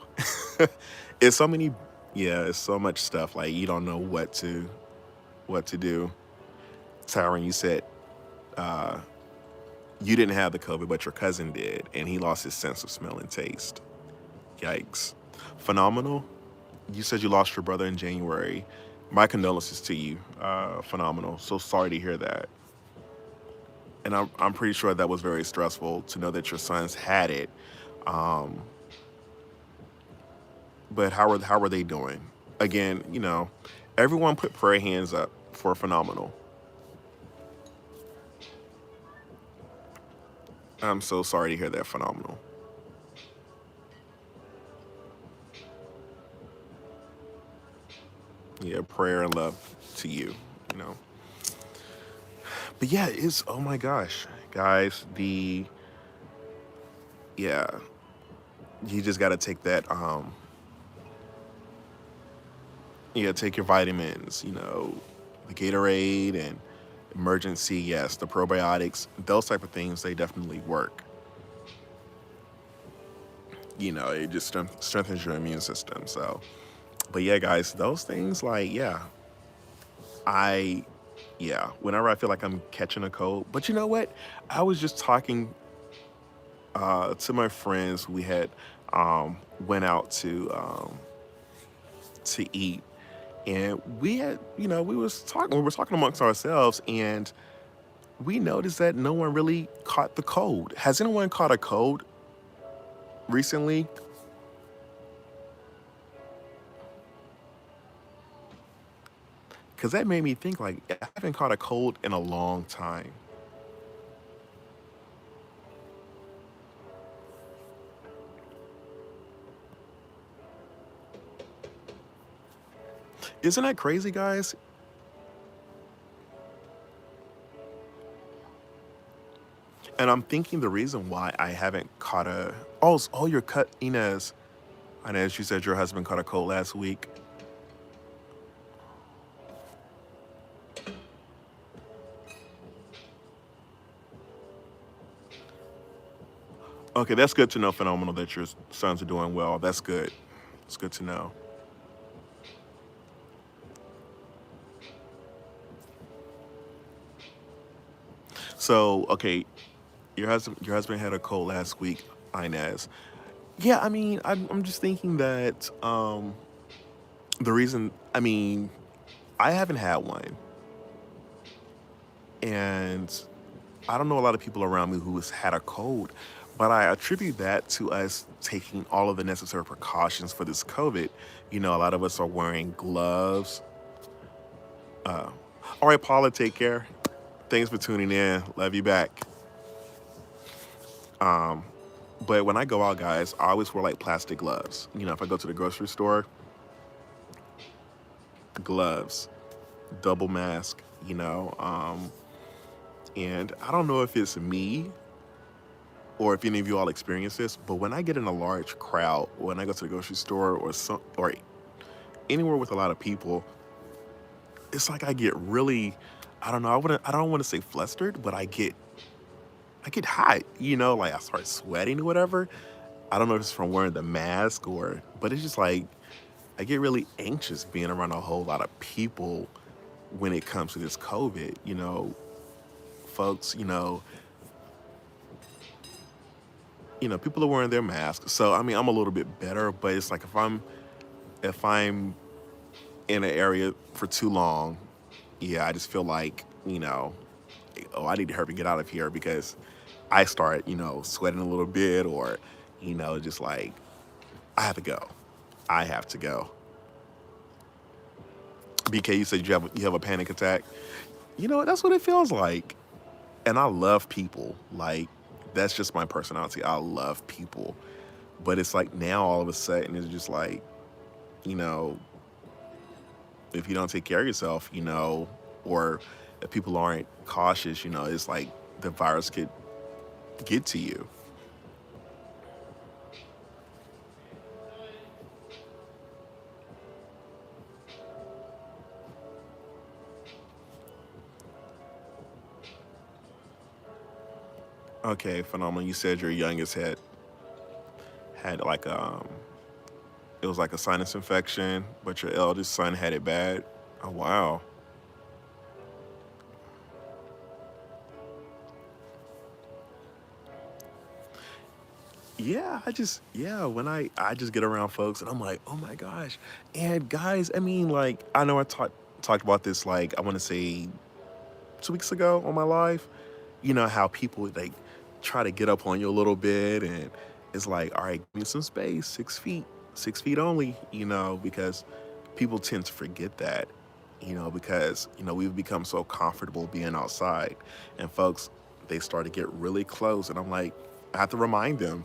It's so many, yeah, it's so much stuff. Like you don't know what to do. Tyron, you said uh, you didn't have the COVID, but your cousin did, and he lost his sense of smell and taste. Yikes. Phenomenal. You said you lost your brother in January. My condolences to you. Phenomenal. So sorry to hear that. And I'm pretty sure that was very stressful to know that your sons had it. Um, but how are they doing? Again, everyone put prayer hands up for Phenomenal. I'm so sorry to hear that, Phenomenal. Yeah, prayer and love to you. You know. But yeah, it's, oh my gosh, guys, yeah, you just got to take that yeah, take your vitamins, the Gatorade and emergency, yes, the probiotics, those type of things, they definitely work. It just strengthens your immune system. So, but yeah, guys, those things, like, yeah, I yeah, whenever I feel like I'm catching a cold. But you know what? I was just talking to my friends. We had went out to eat, and we had, we were talking amongst ourselves, and we noticed that no one really caught the cold. Has anyone caught a cold recently? Because that made me think, like, I haven't caught a cold in a long time. Isn't that crazy, guys? And I'm thinking the reason why I haven't caught a, oh, you're cut, Inez. Inez, you said your husband caught a cold last week. Okay, that's good to know, Phenomenal, that your sons are doing well. That's good. It's good to know. So, okay, your husband had a cold last week, Inez. Yeah, I mean, I'm just thinking that the reason, I mean, I haven't had one, and I don't know a lot of people around me who has had a cold, but I attribute that to us taking all of the necessary precautions for this COVID. You know, a lot of us are wearing gloves. All right, Paula, take care. Thanks for tuning in. Love you back. But when I go out, guys, I always wear like plastic gloves. You know, if I go to the grocery store, gloves, double mask, you know. And I don't know if it's me or if any of you all experience this, but when I get in a large crowd, when I go to the grocery store or anywhere with a lot of people, it's like I get really, I don't know, I don't want to say flustered, but I get hot, you know, like I start sweating or whatever. I don't know if it's from wearing the mask but it's just like I get really anxious being around a whole lot of people when it comes to this COVID, you know, folks, people are wearing their masks. So I mean, I'm a little bit better, but it's like if I'm in an area for too long, yeah, I just feel like, oh, I need to hurry and get out of here because I start, sweating a little bit or, just like I have to go. I have to go. BK, you said you have a panic attack. You know, that's what it feels like. And I love people. Like, that's just my personality. I love people. But it's like now all of a sudden it's just like, you know, if you don't take care of yourself, or if people aren't cautious, it's like the virus could get to you. Okay, phenomenal. You said your youngest had like it was like a sinus infection, but your eldest son had it bad. Oh wow. Yeah, when I just get around folks and I'm like, oh my gosh. And guys, I mean, like, I know I talked about this, like, I want to say 2 weeks ago on my live. You know how people like try to get up on you a little bit, and it's like, all right, give me some space, 6 feet, 6 feet only, because people tend to forget that, because we've become so comfortable being outside, and folks, they start to get really close, and I'm like, I have to remind them,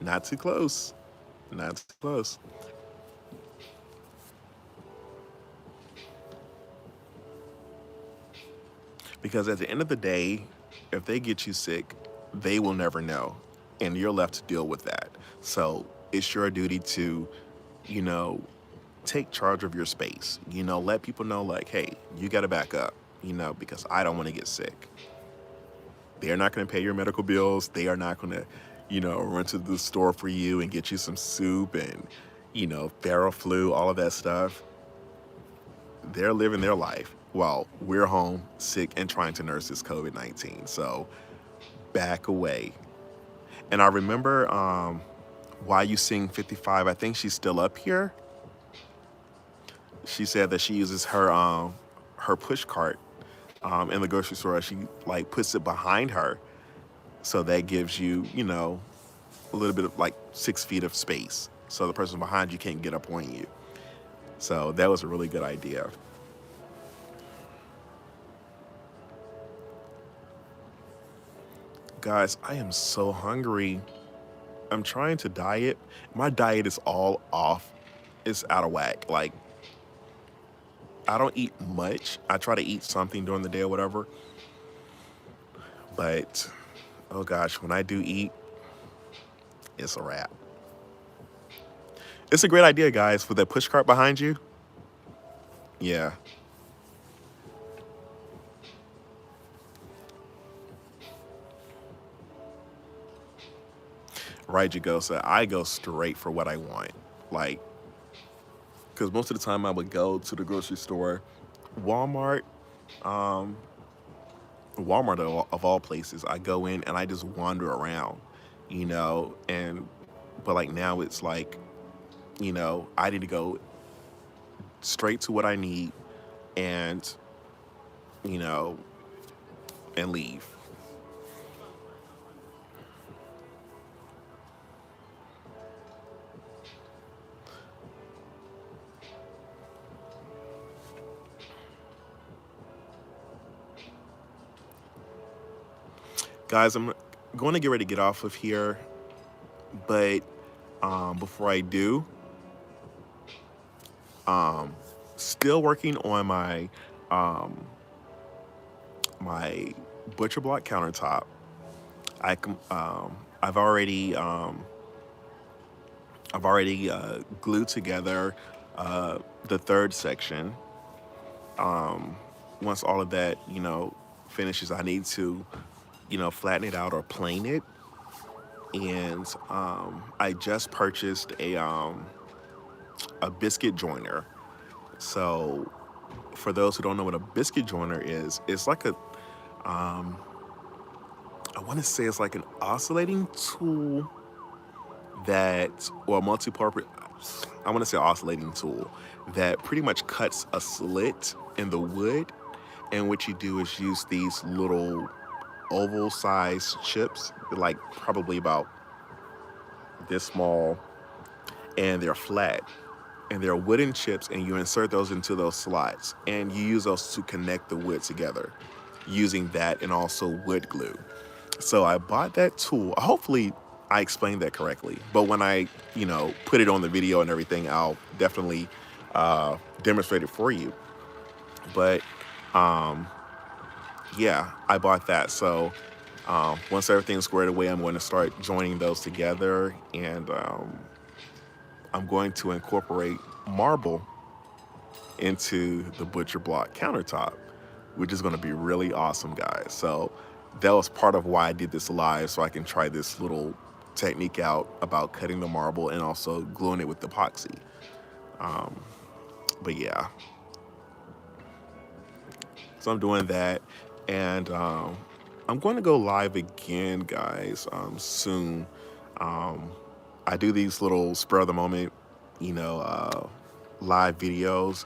not too close, not too close. Because at the end of the day, if they get you sick, they will never know. And you're left to deal with that. So it's your duty to, you know, take charge of your space. Let people know, like, hey, you got to back up, because I don't want to get sick. They're not going to pay your medical bills. They are not going to, run to the store for you and get you some soup and, Theraflu, all of that stuff. They're living their life while we're home, sick, and trying to nurse this COVID-19. So back away. And I remember Why You Sing 55, I think she's still up here. She said that she uses her push cart in the grocery store. She like puts it behind her. So that gives you, a little bit of like 6 feet of space. So the person behind you can't get up on you. So that was a really good idea. Guys, I am so hungry. I'm trying to diet. My diet is all off. It's out of whack. Like, I don't eat much. I try to eat something during the day or whatever. But, oh gosh, when I do eat, it's a wrap. It's a great idea, guys, with that push cart behind you. Yeah. Right, you go. So I go straight for what I want. Like, because most of the time I would go to the grocery store, Walmart, um, Walmart of all places. I go in and I just wander around, and but like now it's like, I need to go straight to what I need and, you know, and leave. Guys, I'm going to get ready to get off of here, but before I do, still working on um, my butcher block countertop. I've already glued together the third section. Once all of that finishes, I need to flatten it out or plane it. And I just purchased a biscuit joiner. So for those who don't know what a biscuit joiner is, it's like I want to say it's like an oscillating tool that, or a multi-purpose, I want to say oscillating tool that pretty much cuts a slit in the wood. And what you do is use these little oval-sized chips, like probably about this small, and they're flat. And they're wooden chips, and you insert those into those slots, and you use those to connect the wood together using that and also wood glue. So I bought that tool. Hopefully I explained that correctly. But when I, put it on the video and everything, I'll definitely demonstrate it for you. But yeah, I bought that. So once everything's squared away, I'm going to start joining those together, and I'm going to incorporate marble into the butcher block countertop, which is going to be really awesome, guys. So that was part of why I did this live, so I can try this little technique out about cutting the marble and also gluing it with epoxy. But yeah, so I'm doing that, and I'm going to go live again, guys, soon. Um, I do these little spur of the moment, you know, uh, live videos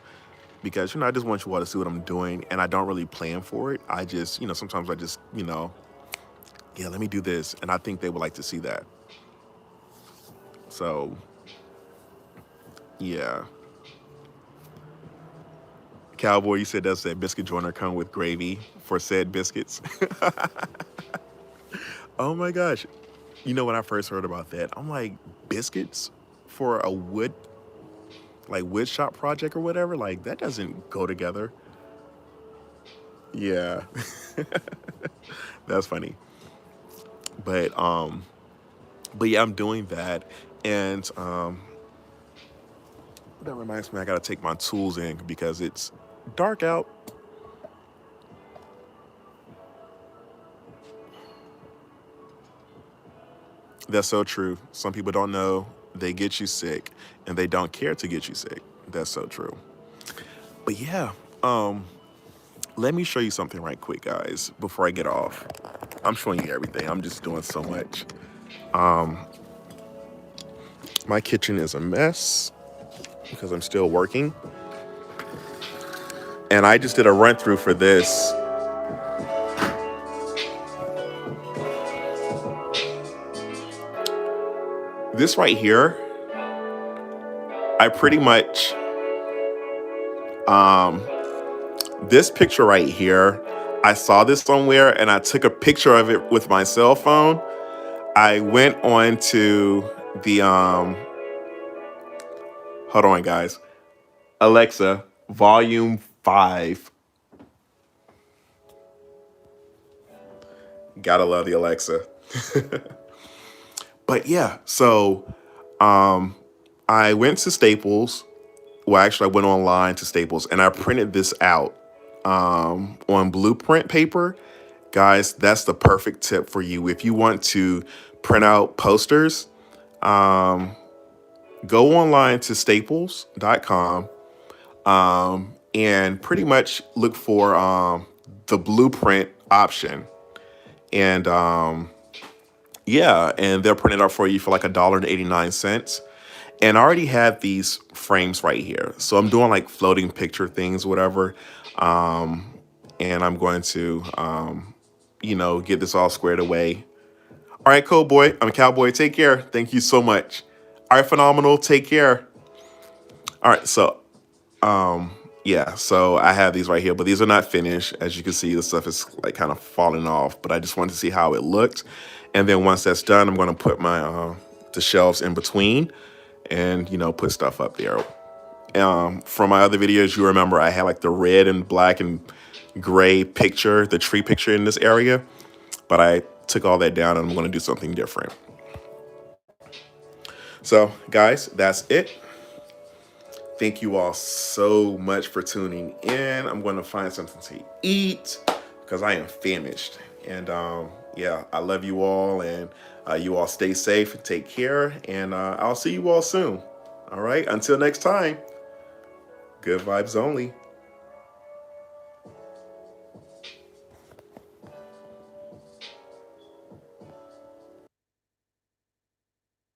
because I just want you all to see what I'm doing, and I don't really plan for it. I just sometimes I just yeah, let me do this, and I think they would like to see that. So yeah, Cowboy, you said does that biscuit joiner come with gravy for said biscuits? Oh my gosh, when I first heard about that, I'm like, biscuits for a wood shop project or whatever, like that doesn't go together. Yeah, that's funny. But yeah, I'm doing that, and that reminds me, I gotta take my tools in because it's dark out. That's so true. Some people don't know they get you sick, and they don't care to get you sick. That's so true. But yeah, let me show you something right quick, guys, before I get off. I'm showing you everything. I'm just doing so much. My kitchen is a mess because I'm still working. And I just did a run through for this. This right here, I pretty much, this picture right here, I saw this somewhere and I took a picture of it with my cell phone. I went on to the, hold on, guys. Alexa, volume 5. Gotta love the Alexa. But yeah, so I went to Staples. Well, actually, I went online to Staples and I printed this out on blueprint paper. Guys, that's the perfect tip for you. If you want to print out posters, Go online to staples.com and pretty much look for the blueprint option. And yeah, and they'll print it out for you for like $1.89. And I already have these frames right here. So I'm doing like floating picture things, whatever. And I'm going to, get this all squared away. All right, Cowboy. I'm a Cowboy. Take care. Thank you so much. All right, Phenomenal. Take care. All right, so yeah, so I have these right here, but these are not finished. As you can see, the stuff is like kind of falling off, but I just wanted to see how it looked. And then once that's done, I'm going to put my the shelves in between and, put stuff up there. From my other videos, you remember I had like the red and black and gray picture, the tree picture in this area, but I took all that down and I'm going to do something different. So guys, that's it. Thank you all so much for tuning in. I'm going to find something to eat because I am famished. And yeah, I love you all, and you all stay safe and take care. And I'll see you all soon. All right, until next time, good vibes only.